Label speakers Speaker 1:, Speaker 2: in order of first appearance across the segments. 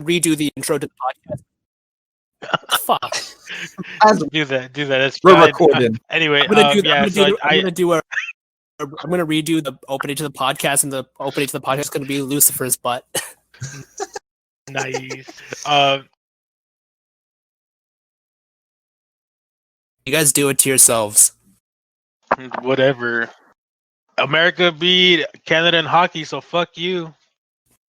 Speaker 1: redo the intro to the podcast. Fuck.
Speaker 2: Do that. That's
Speaker 3: We're
Speaker 2: fine.
Speaker 3: recording.
Speaker 2: Anyway,
Speaker 1: I'm gonna redo the opening to the podcast, and the opening to the podcast is gonna be Lucifer's butt.
Speaker 2: Nice.
Speaker 1: You guys do it to yourselves.
Speaker 2: Whatever. America beat Canada in hockey, so fuck you.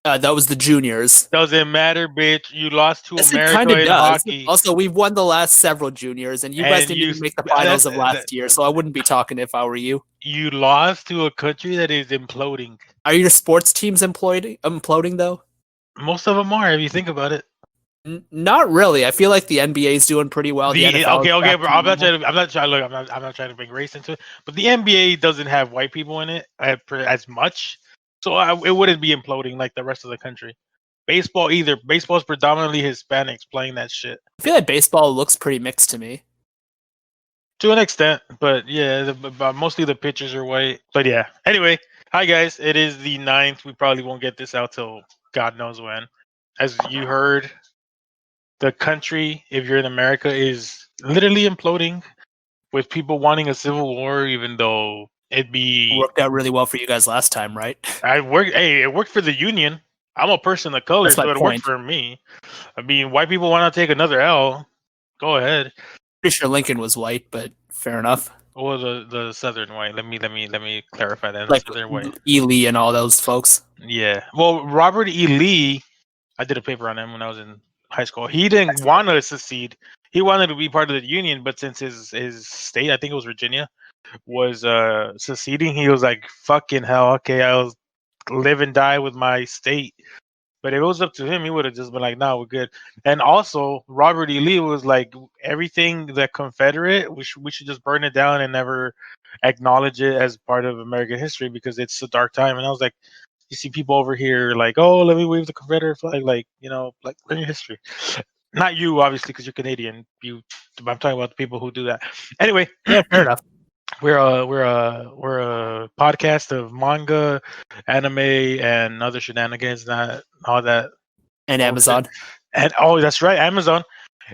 Speaker 1: That was the juniors.
Speaker 2: Doesn't matter, bitch. You lost to
Speaker 1: Yes,
Speaker 2: America in hockey.
Speaker 1: Also, we've won the last several juniors, and you guys didn't even make the finals of last year, so I wouldn't be talking if I were you.
Speaker 2: You lost to a country that is imploding.
Speaker 1: Are your sports teams imploding though?
Speaker 2: Most of them are, if you think about it.
Speaker 1: Not really. I feel like the NBA is doing pretty well.
Speaker 2: Okay, bro. I'm not trying to bring race into it, but the NBA doesn't have white people in it as much, so it wouldn't be imploding like the rest of the country. Baseball either. Baseball is predominantly Hispanics playing that shit.
Speaker 1: I feel like baseball looks pretty mixed to me.
Speaker 2: To an extent, but yeah, mostly the pitchers are white. But yeah. Anyway, hi guys. It is the 9th. We probably won't get this out till God knows when. As you heard, the country, if you're in America, is literally imploding with people wanting a civil war, even though it
Speaker 1: worked out really well for you guys last time, right?
Speaker 2: It worked for the Union. I'm a person of color, so it worked for me. I mean, white people want to take another L. Go ahead.
Speaker 1: Pretty sure Lincoln was white, but fair enough.
Speaker 2: Well, the Southern white. Let me clarify that.
Speaker 1: Like
Speaker 2: Southern white.
Speaker 1: E. Lee and all those folks.
Speaker 2: Yeah. Well, Robert E. Lee, I did a paper on him when I was in high school. He didn't want to secede. He wanted to be part of the Union, but since his state, I think it was Virginia, was seceding, he was like, fucking hell, okay, I'll live and die with my state. But if it was up to him, he would have just been like, "No, we're good." And also, Robert E. Lee was like, "Everything that Confederate, we should just burn it down and never acknowledge it as part of American history because it's a dark time." And I was like, "You see people over here like, oh, let me wave the Confederate flag, like learn your history." Not you, obviously, because you're Canadian. I'm talking about the people who do that. Anyway,
Speaker 1: yeah, fair enough.
Speaker 2: We're a podcast of manga, anime, and other shenanigans. Not all that.
Speaker 1: And Amazon.
Speaker 2: And that's right, Amazon.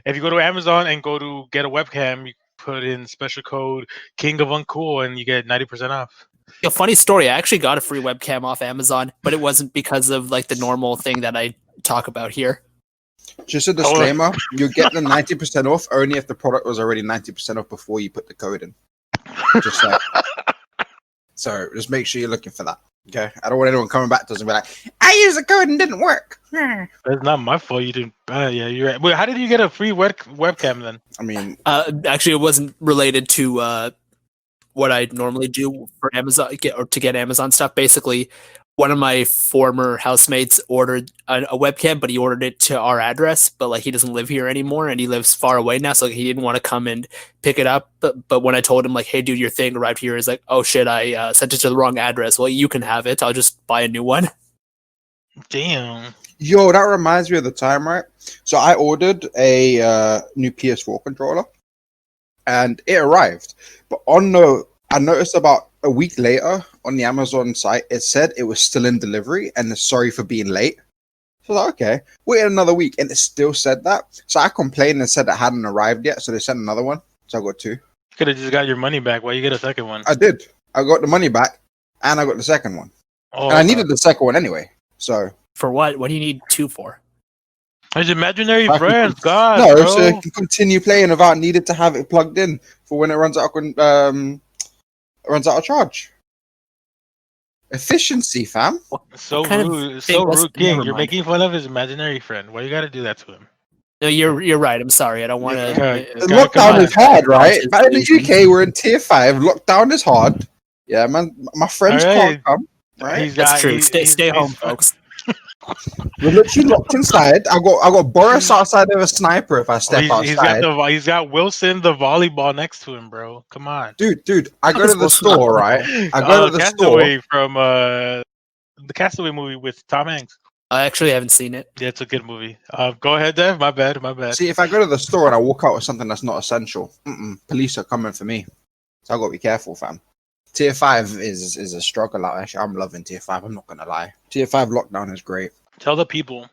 Speaker 2: If you go to Amazon and go to get a webcam, you put in special code King of Uncool and you get 90% off.
Speaker 1: A funny story. I actually got a free webcam off Amazon, but it wasn't because of like the normal thing that I talk about here.
Speaker 3: Just a disclaimer: you get the 90% off only if the product was already 90% off before you put the code in. Just so. So just make sure you're looking for that. Okay, I don't want anyone coming back to us and be like, "I used the code and didn't work."
Speaker 2: That's not my fault. You didn't. Yeah, you're right. Wait, how did you get a free webcam then?
Speaker 3: I mean,
Speaker 1: actually, it wasn't related to what I normally do for Amazon to get Amazon stuff. Basically, one of my former housemates ordered a webcam, but he ordered it to our address. But like he doesn't live here anymore, and he lives far away now, so he didn't want to come and pick it up. But when I told him like, "Hey, dude, your thing arrived here," he's like, "Oh shit, I sent it to the wrong address." Well, you can have it. I'll just buy a new one.
Speaker 2: Damn.
Speaker 3: Yo, that reminds me of the time, right? So I ordered a new PS4 controller, and it arrived. But I noticed about a week later on the Amazon site, it said it was still in delivery and sorry for being late. So I was like, okay, wait another week, and it still said that. So I complained and said it hadn't arrived yet, so they sent another one. So I got two.
Speaker 2: You could have just got your money back. Why you get a second one?
Speaker 3: I did. I got the money back, and I got the second one.
Speaker 2: Oh,
Speaker 3: and I needed the second one anyway. So
Speaker 1: for what? What do you need two for?
Speaker 2: As imaginary friends, God.
Speaker 3: No,
Speaker 2: bro.
Speaker 3: so you can continue playing without needing to have it plugged in for when it runs out of charge. Efficiency, fam.
Speaker 2: So rude, King. You're making fun of his imaginary friend. Why you gotta do that to him?
Speaker 1: No, you're right. I'm sorry. I don't want to.
Speaker 3: Lockdown is hard, right? Back in the UK, we're in tier 5. Lockdown is hard. Yeah, man. My friends can't come. Right?
Speaker 1: That's true. Stay home, folks.
Speaker 3: We're literally locked inside. I got Boris outside of a sniper if I step outside.
Speaker 2: He's got Wilson the volleyball next to him, bro. Come on,
Speaker 3: dude. I go to the store, right? I go to the
Speaker 2: Castaway store from the Castaway movie with Tom Hanks.
Speaker 1: I actually haven't seen it.
Speaker 2: Yeah, it's a good movie. Go ahead, Dev. My bad.
Speaker 3: See, if I go to the store and I walk out with something that's not essential, police are coming for me. So I got to be careful, fam. Tier 5 is a struggle out. Actually, I'm loving Tier 5. I'm not going to lie. Tier 5 lockdown is great.
Speaker 2: Tell the people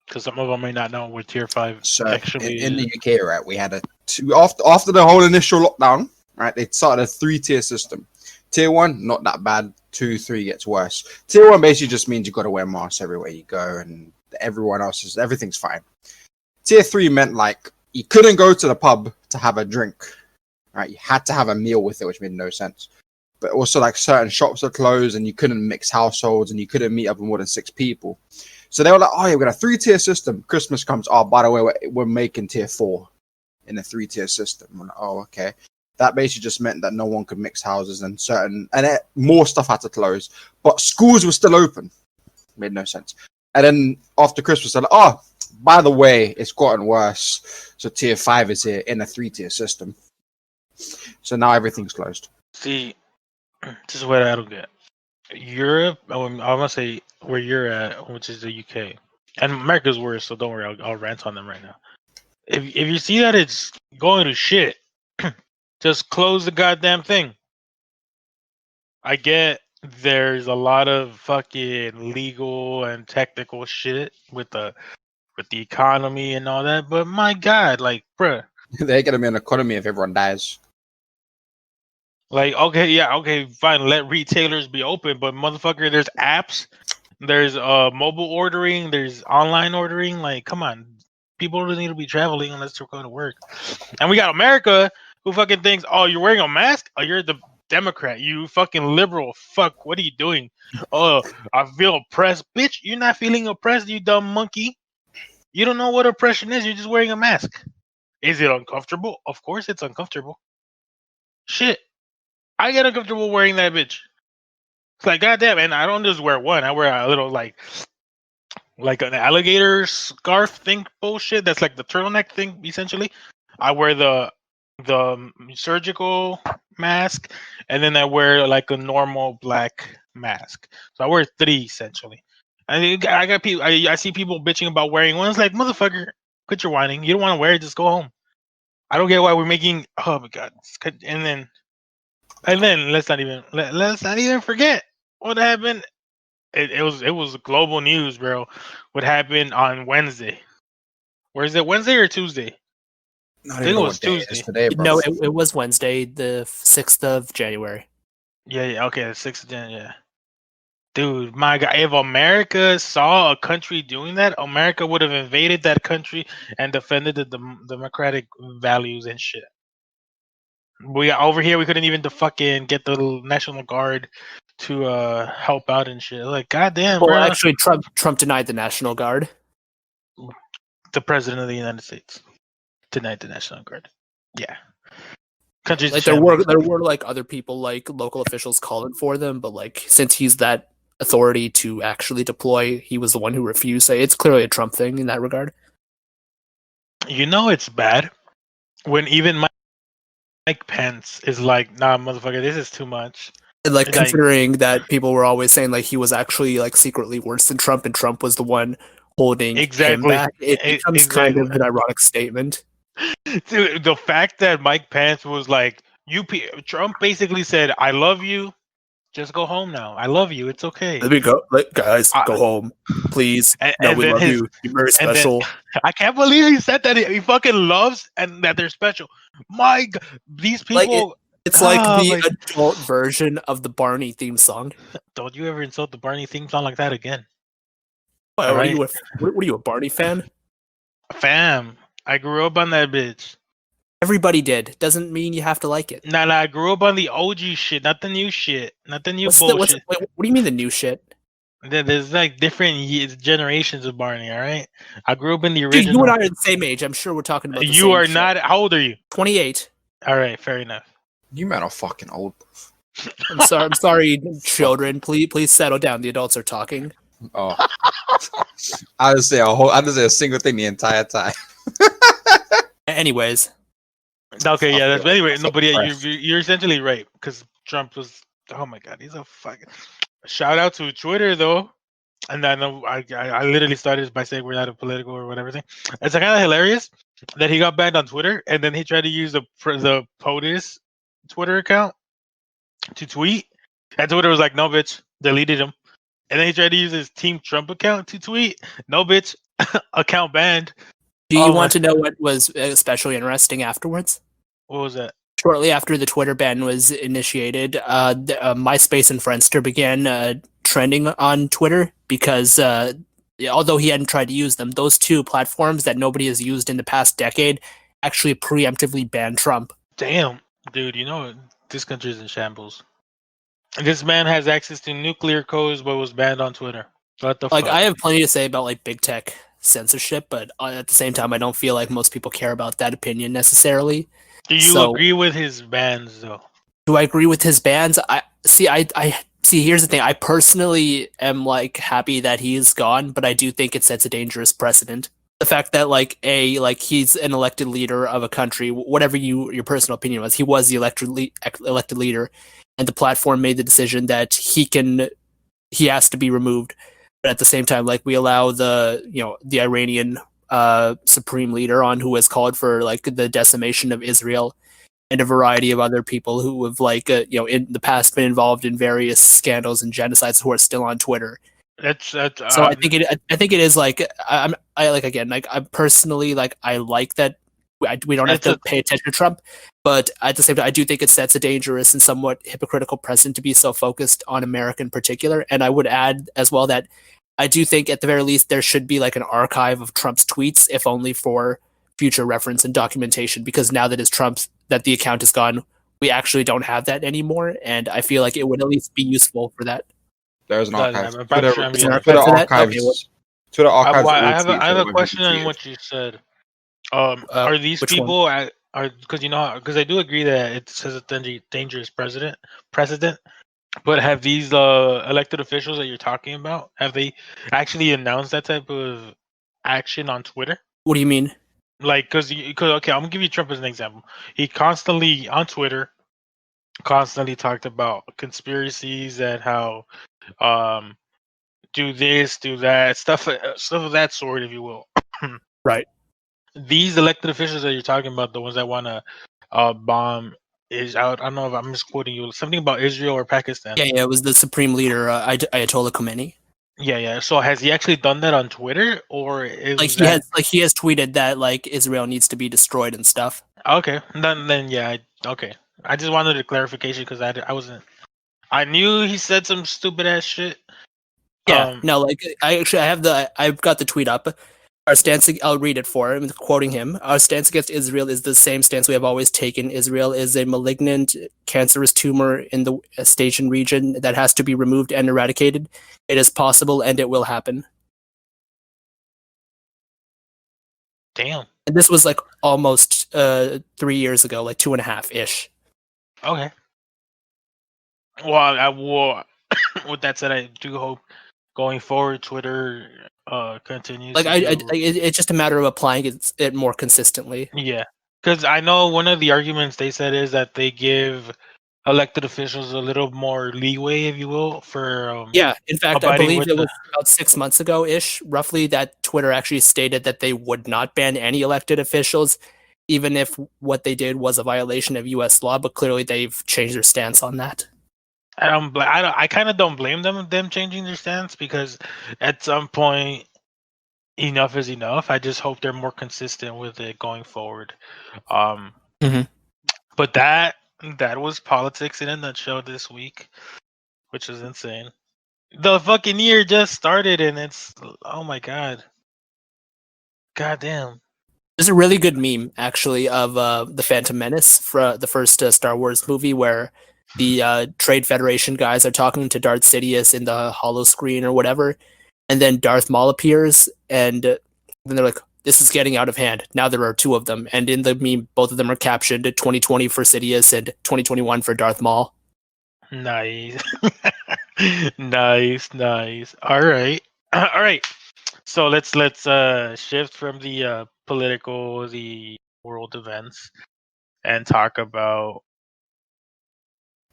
Speaker 2: Because some of them may not know what tier 5
Speaker 3: So
Speaker 2: actually
Speaker 3: in the
Speaker 2: is.
Speaker 3: UK, right, we had a two after the whole initial lockdown, right? They started a 3-tier system. Tier 1, not that bad. 2, 3 gets worse. Tier 1 basically just means you got to wear masks everywhere you go, and everyone else is everything's fine. Tier 3 meant like you couldn't go to the pub to have a drink, right? You had to have a meal with it, which made no sense. But also, like, certain shops are closed, and you couldn't mix households, and you couldn't meet up with more than 6 people. So they were like, "Oh, yeah, we got a 3-tier system." Christmas comes. Oh, by the way, we're making tier 4 in the 3-tier system. Like, oh, okay. That basically just meant that no one could mix houses, and more stuff had to close, but schools were still open. Made no sense. And then after Christmas, they're like, "Oh, by the way, it's gotten worse. So tier 5 is here in a 3-tier system." So now everything's closed.
Speaker 2: See, this is what I don't get. Europe, I'm gonna say where you're at, which is the UK, and America's worse. So don't worry, I'll rant on them right now. If you see that it's going to shit, just close the goddamn thing. I get there's a lot of fucking legal and technical shit with the economy and all that, but my god, like, bruh.
Speaker 3: They're gonna be an economy if everyone dies.
Speaker 2: Like, okay, yeah, okay, fine, let retailers be open, but motherfucker, there's apps, there's mobile ordering, there's online ordering. Like, come on. People don't need to be traveling unless they're going to work. And we got America who fucking thinks, oh, you're wearing a mask? Oh, you're the Democrat. You fucking liberal. Fuck, what are you doing? Oh, I feel oppressed. Bitch, you're not feeling oppressed, you dumb monkey. You don't know what oppression is. You're just wearing a mask. Is it uncomfortable? Of course it's uncomfortable. Shit. I get uncomfortable wearing that bitch. It's like, goddamn. And I don't just wear one. I wear a little, like an alligator scarf thing bullshit. That's like the turtleneck thing, essentially. I wear the surgical mask, and then I wear like a normal black mask. So I wear 3 essentially. I got people. I see people bitching about wearing one. It's like, motherfucker, quit your whining. You don't want to wear it, just go home. I don't get why we're making. Oh my god! And then let's not even forget what happened. It was global news, bro. What happened on Wednesday? Where is it? Wednesday or Tuesday?
Speaker 3: I
Speaker 2: I think it was Tuesday.
Speaker 3: Today, bro.
Speaker 1: No, it was Wednesday, the 6th of January.
Speaker 2: Yeah, okay, the 6th of January. Yeah. Dude, my God, if America saw a country doing that, America would have invaded that country and defended the democratic values and shit. We over here, we couldn't even fucking get the National Guard to help out and shit. Like, goddamn,
Speaker 1: Well,
Speaker 2: bro.
Speaker 1: actually, Trump denied the National Guard.
Speaker 2: The president of the United States denied the National Guard. Yeah. Countries
Speaker 1: Like there were like other people, like local officials, calling for them, but like since he's that authority to actually deploy, he was the one who refused. So it's clearly a Trump thing in that regard.
Speaker 2: You know it's bad when even Mike Pence is like, nah, motherfucker, this is too much.
Speaker 1: And like considering that people were always saying like he was actually like secretly worse than Trump, and Trump was the one holding him back. It becomes kind of an ironic statement.
Speaker 2: Dude, the fact that Mike Pence was like, Trump basically said, "I love you. Just go home now. I love you. It's okay.
Speaker 1: Let me go, guys. Go home, please. No, we love you. You're very special."
Speaker 2: I can't believe he said that. He fucking loves and that they're special. My God, these people.
Speaker 1: Like it's like the adult version of the Barney theme song.
Speaker 2: Don't you ever insult the Barney theme song like that again?
Speaker 1: What are you, a Barney fan?
Speaker 2: Fam, I grew up on that bitch.
Speaker 1: Everybody did. Doesn't mean you have to like it.
Speaker 2: Nah, I grew up on the OG shit, not the new shit, not the new bullshit.
Speaker 1: What do you mean the new shit?
Speaker 2: There's like different generations of Barney. All right, I grew up in the original.
Speaker 1: Dude, you and I are the same age. I'm sure we're talking about.
Speaker 2: You are not. How old are you?
Speaker 1: 28.
Speaker 2: All right, fair enough.
Speaker 3: You men are fucking old.
Speaker 1: I'm sorry, children. Please settle down. The adults are talking.
Speaker 3: Oh, I didn't say a single thing the entire time.
Speaker 1: Anyways.
Speaker 2: Okay, yeah. Anyway, no, but yeah, you're essentially right because Trump was. Oh my God, he's a fucking. Shout out to Twitter though, and I know I literally started by saying we're not a political or whatever thing. It's kind of hilarious that he got banned on Twitter, and then he tried to use the POTUS Twitter account to tweet, and Twitter was like, "No, bitch," deleted him. And then he tried to use his Team Trump account to tweet. No, bitch, account banned.
Speaker 1: Do you
Speaker 2: Oh
Speaker 1: want
Speaker 2: my!
Speaker 1: to know what was especially interesting afterwards?
Speaker 2: What was that?
Speaker 1: Shortly after the Twitter ban was initiated, MySpace and Friendster began trending on Twitter because although he hadn't tried to use them, those two platforms that nobody has used in the past decade actually preemptively banned Trump.
Speaker 2: Damn, dude, you know this country's in shambles. This man has access to nuclear codes, but was banned on Twitter. What the
Speaker 1: Like,
Speaker 2: fuck?
Speaker 1: I have plenty to say about like big tech censorship, but at the same time, I don't feel like most people care about that opinion necessarily.
Speaker 2: Do you
Speaker 1: So,
Speaker 2: agree with his bans though?
Speaker 1: do I agree with his bans? I see. Here's the thing. I personally am like happy that he's gone, but I do think it sets a dangerous precedent. The fact that like he's an elected leader of a country, whatever your personal opinion was, he was the elected leader, and the platform made the decision that he has to be removed. But at the same time, like, we allow the Iranian supreme leader on, who has called for like the decimation of Israel, and a variety of other people who have in the past been involved in various scandals and genocides, who are still on Twitter.
Speaker 2: That's
Speaker 1: So I think it is like I like, again, like, I'm personally like, I like that we don't have
Speaker 2: It's
Speaker 1: to pay attention to Trump, but at the same time, I do think it sets a dangerous and somewhat hypocritical precedent to be so focused on America in particular. And I would add as well that I do think at the very least there should be like an archive of Trump's tweets, if only for future reference and documentation, because now that the account is gone, we actually don't have that anymore, and I feel like it would at least be useful for that.
Speaker 3: There's an
Speaker 2: Doesn't
Speaker 3: archive.
Speaker 2: matter.
Speaker 3: Twitter,
Speaker 2: Sure,
Speaker 1: Is there an
Speaker 3: Twitter
Speaker 1: archive for that? Okay, well,
Speaker 3: archives. Twitter archives all
Speaker 2: I
Speaker 3: tweets
Speaker 2: have
Speaker 3: that
Speaker 2: a
Speaker 3: when
Speaker 2: question
Speaker 3: people
Speaker 2: on
Speaker 3: tweeted.
Speaker 2: what you said. Are these
Speaker 1: which one?
Speaker 2: people are because because I do agree that it says a dangerous precedent. But have these elected officials that you're talking about, have they actually announced that type of action on Twitter?
Speaker 1: What do you mean?
Speaker 2: Like, because okay, I'm gonna give you Trump as an example. He constantly on Twitter constantly talked about conspiracies and how um do this, do that, stuff of that sort, if you will.
Speaker 1: Right.
Speaker 2: These elected officials that you're talking about, the ones that want to bomb is out. I don't know if I'm misquoting you. Something about Israel or Pakistan.
Speaker 1: Yeah, it was the supreme leader, Ayatollah Khomeini.
Speaker 2: Yeah. So has he actually done that on Twitter, or
Speaker 1: Like,
Speaker 2: is that
Speaker 1: he has tweeted that like Israel needs to be destroyed and stuff.
Speaker 2: okay? Then yeah, okay. I just wanted a clarification because I wasn't. I knew he said some stupid ass shit.
Speaker 1: Yeah, no, like, I've got the tweet up. Our stance, I'll read it for him, quoting him. Our stance against Israel is the same stance we have always taken. Israel is a malignant, cancerous tumor in the Asian region that has to be removed and eradicated. It is possible, and it will happen.
Speaker 2: Damn.
Speaker 1: And this was like almost 3 years ago, like 2.5 ish.
Speaker 2: Okay. Well, with that said, I do hope going forward, Twitter continues.
Speaker 1: Like,
Speaker 2: to do...
Speaker 1: it's just a matter of applying it more consistently.
Speaker 2: Yeah, because I know one of the arguments they said is that they give elected officials a little more leeway, if you will, for
Speaker 1: Yeah, in fact, I
Speaker 2: abiding
Speaker 1: believe
Speaker 2: with
Speaker 1: it
Speaker 2: the.
Speaker 1: was about 6 months ago ish, roughly, that Twitter actually stated that they would not ban any elected officials, even if what they did was a violation of U.S. law. But clearly, they've changed their stance on that.
Speaker 2: I kind of don't blame them changing their stance because at some point enough is enough. I just hope they're more consistent with it going forward.
Speaker 1: Mhm.
Speaker 2: But that was politics in a nutshell this week, which is insane. The fucking year just started and it's oh my god. God damn.
Speaker 1: There's a really good meme, actually, of the Phantom Menace, for the first Star Wars movie, where the Trade Federation guys are talking to Darth Sidious in the hollow screen or whatever, and then Darth Maul appears, and then they're like, "This is getting out of hand." Now there are two of them, and in the meme, both of them are captioned 2020 for Sidious and 2021 for Darth Maul.
Speaker 2: Nice. nice. All right. All right. So let's shift from the the world events and talk about.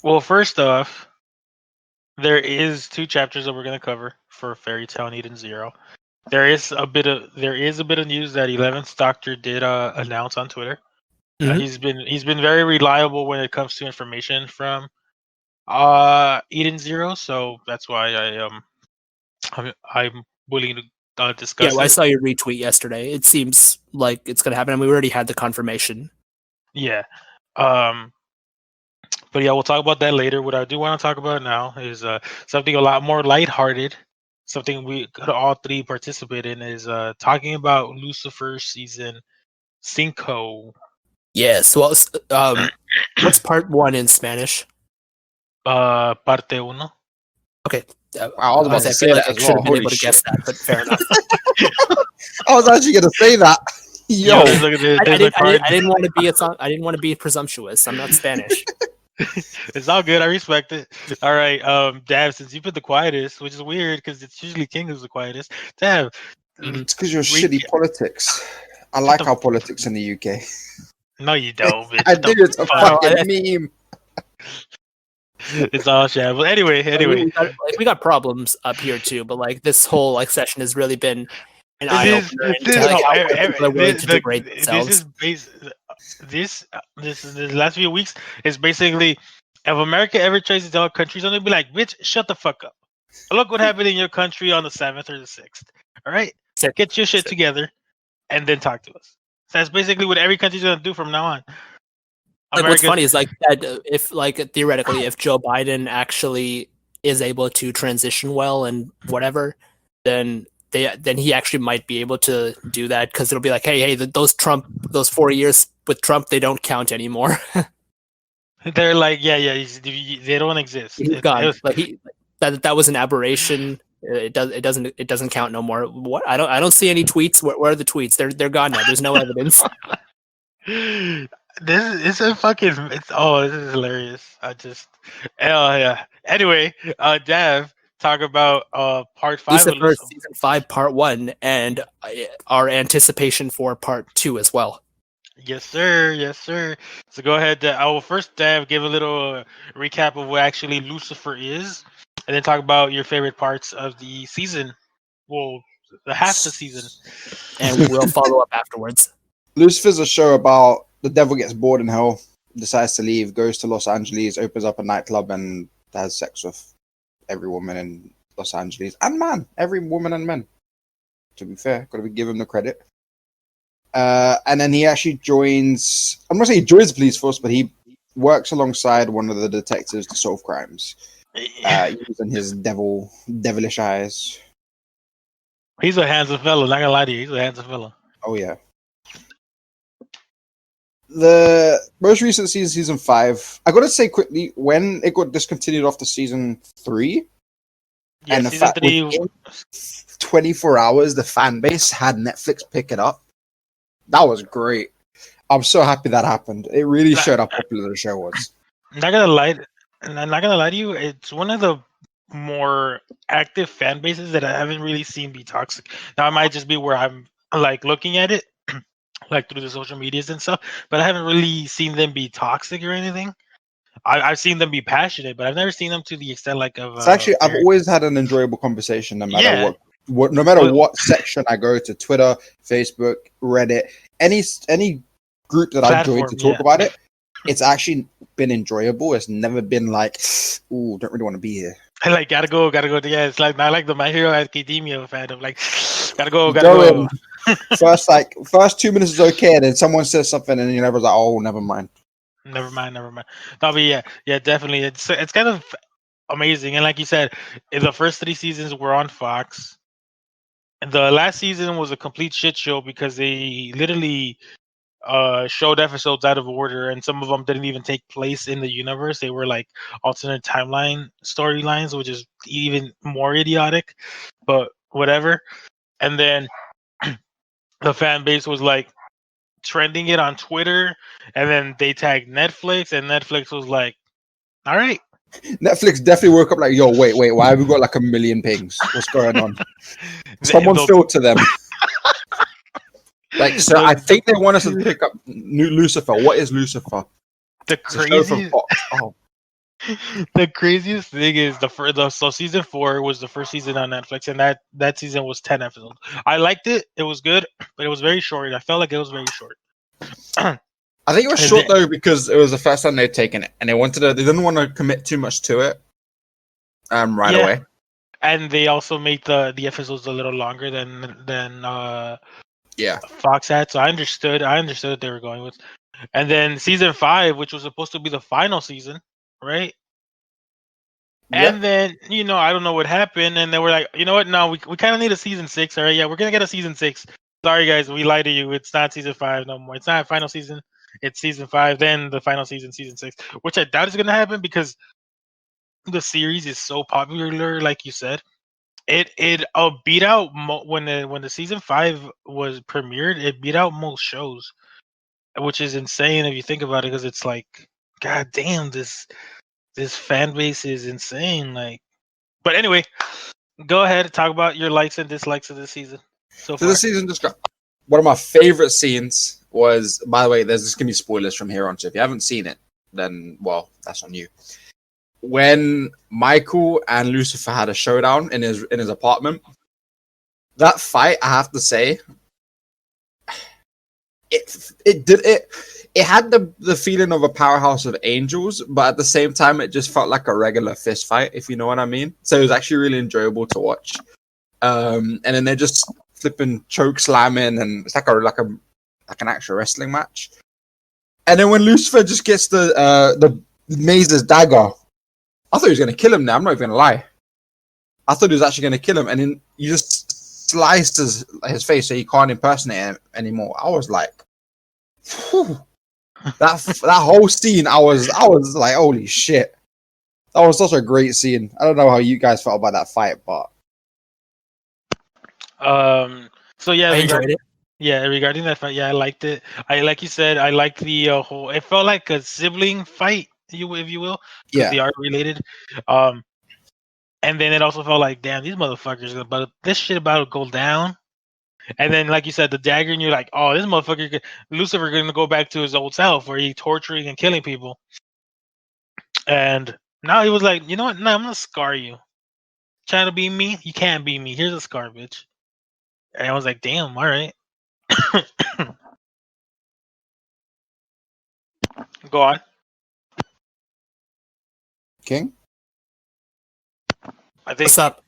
Speaker 2: Well, first off, there is 2 chapters that we're going to cover for Fairy Tale and Eden Zero. There is a bit of news that 11th Doctor did announce on Twitter.
Speaker 1: Mhm.
Speaker 2: He's been very reliable when it comes to information from Eden Zero, so that's why I'm willing to discuss
Speaker 1: Yeah, well, I
Speaker 2: it.
Speaker 1: saw your retweet yesterday. It seems like it's gonna happen, and we already had the confirmation.
Speaker 2: Yeah. But yeah, we'll talk about that later. What I do want to talk about now is something a lot more lighthearted. Something we could all three participate in is talking about Lucifer season 5.
Speaker 1: Yes. Well, what's part 1 in Spanish?
Speaker 2: Parte uno.
Speaker 1: Okay.
Speaker 3: I was about to say
Speaker 1: feel like
Speaker 3: that
Speaker 1: I
Speaker 3: as
Speaker 1: should
Speaker 3: well.
Speaker 1: have been
Speaker 3: Holy
Speaker 1: able to guess
Speaker 3: shit.
Speaker 1: that, but fair enough.
Speaker 3: I was actually going to say that. Yo.
Speaker 2: Yeah,
Speaker 1: I didn't want to be I didn't want to be presumptuous. I'm not Spanish.
Speaker 2: It's all good. I respect it. All right, Dab, since you've been the quietest, which is weird because it's usually King who's the quietest. Dab,
Speaker 3: It's because you're
Speaker 2: Re-
Speaker 3: shitty politics. I like our politics in the UK.
Speaker 2: no, you don't. Bitch.
Speaker 3: I do. It's a
Speaker 1: fuck?
Speaker 3: fucking meme.
Speaker 2: It's all shambles. Anyway.
Speaker 1: We got problems up here too, but like this whole like session has really been an eye opener into like how people are willing to degrade themselves.
Speaker 2: This the last few weeks is basically if America ever tries to tell countries something, be like, bitch, shut the fuck up. Look what happened in your country on the 7th or the 6th. All right, get your shit together and then talk to us. So that's basically what every country's gonna do from now on.
Speaker 1: Like what's funny is like that if like theoretically if Joe Biden actually is able to transition well and whatever, then he actually might be able to do that because it'll be like, hey, those 4 years with Trump, they don't count anymore.
Speaker 2: They're like, yeah, they don't exist.
Speaker 1: He's gone. Like that was an aberration. It doesn't count no more. What? I don't see any tweets. Where are the tweets? They're gone now. There's no evidence.
Speaker 2: This is fucking. This is hilarious. Yeah. Anyway, Dev, talk about part 5 of
Speaker 1: Lucifer season 5 part 1 and our anticipation for part 2 as well.
Speaker 2: Yes, sir. So go ahead. I will first, Dev, give a little recap of what actually Lucifer is, and then talk about your favorite parts of the season. Well, the half the season,
Speaker 1: and we'll follow up afterwards.
Speaker 3: Lucifer's a show about the devil gets bored in hell, decides to leave, goes to Los Angeles, opens up a nightclub, and has sex with every woman in Los Angeles and man, every woman and man. To be fair, got to give him the credit. And then he actually joins. I'm not saying he joins the police force, but he works alongside one of the detectives to solve crimes, using his devilish eyes.
Speaker 2: He's a handsome fellow. Not gonna lie to you, he's a handsome fellow.
Speaker 3: Oh yeah. The most recent season 5. I gotta say quickly, when it got discontinued after season 3,
Speaker 2: yeah,
Speaker 3: and the
Speaker 2: season
Speaker 3: fact
Speaker 2: 3,
Speaker 3: within 24 hours the fan base had Netflix pick it up. That was great. I'm so happy that happened. It really showed how popular the show was.
Speaker 2: I'm not gonna lie to you. It's one of the more active fan bases that I haven't really seen be toxic. Now, it might just be where I'm like looking at it, like through the social medias and stuff, but I haven't really seen them be toxic or anything. I've seen them be passionate, but I've never seen them to the extent like of.
Speaker 3: It's actually, I've always had an enjoyable conversation, no matter what, no matter what section I go to, Twitter, Facebook, Reddit, any group that I join to talk about it. It's actually been enjoyable. It's never been like, ooh, don't really want to be here.
Speaker 2: I like gotta go. Yeah, it's like not like the My Hero Academia fan of like, gotta go.
Speaker 3: First 2 minutes is okay, and then someone says something, and you're never like, oh, never mind.
Speaker 2: Never mind. No, but yeah, definitely. It's kind of amazing, and like you said, the first 3 seasons were on Fox, and the last season was a complete shit show because they literally showed episodes out of order, and some of them didn't even take place in the universe. They were like alternate timeline storylines, which is even more idiotic, but whatever. And then the fan base was like trending it on Twitter, and then they tagged Netflix, and Netflix was like, all right.
Speaker 3: Netflix definitely woke up like, yo, wait, why have we got like 1 million pings? What's going on? Someone filter them. Like, so I think they want us to pick up new Lucifer. What is Lucifer?
Speaker 2: The craziest thing is so season 4 was the first season on Netflix, and that season was 10 episodes. I liked it; it was good, but it was very short. I felt like it was very short.
Speaker 3: I think it was short though because it was the first time they'd taken it, and they didn't want to commit too much to it. Right away.
Speaker 2: and they also made the episodes a little longer than
Speaker 3: Yeah.
Speaker 2: Fox had. So I understood what they were going with. And then season 5, which was supposed to be the final season, right?
Speaker 3: Yeah.
Speaker 2: And then, I don't know what happened. And they were like, you know what? No, we kind of need a season 6. All right. Yeah, we're going to get a season 6. Sorry, guys. We lied to you. It's not season 5 no more. It's not final season. It's season 5. Then the final season, season 6, which I doubt is going to happen because the series is so popular, like you said. It beat out when the season 5 was premiered. It beat out most shows, which is insane if you think about it. Because it's like, god damn, this fan base is insane. Like, but anyway, go ahead and talk about your likes and dislikes of this season so
Speaker 3: So
Speaker 2: far.
Speaker 3: this season just got one of my favorite scenes was, by the way, there's just gonna be spoilers from here on. So if you haven't seen it, then well, that's on you. When Michael and Lucifer had a showdown in his apartment, that fight, I have to say, it had the feeling of a powerhouse of angels, but at the same time, it just felt like a regular fist fight, if you know what I mean. So it was actually really enjoyable to watch. And then they're just flipping choke slamming, and it's like an actual wrestling match. And then when Lucifer just gets the Maze's dagger, I thought he was going to kill him now. I'm not even going to lie. I thought he was actually going to kill him. And then you just sliced his face so he can't impersonate him anymore. I was like, whew. that whole scene, I was like, holy shit. That was such a great scene. I don't know how you guys felt about that fight, but...
Speaker 2: So yeah,
Speaker 1: I enjoyed it.
Speaker 2: Yeah, regarding that fight, yeah, I liked it. Like you said, I liked the whole. It felt like a sibling fight, if you will, because they are related. And then it also felt like, damn, these motherfuckers this shit about to go down. And then, like you said, the dagger, and you're like, oh, this motherfucker, Lucifer, gonna go back to his old self where he torturing and killing people. And now he was like, you know what? No, I'm gonna scar you. Trying to be me, you can't be me. Here's a scar, bitch. And I was like, damn, all right. Go on.
Speaker 3: King?
Speaker 2: I think.
Speaker 1: What's up?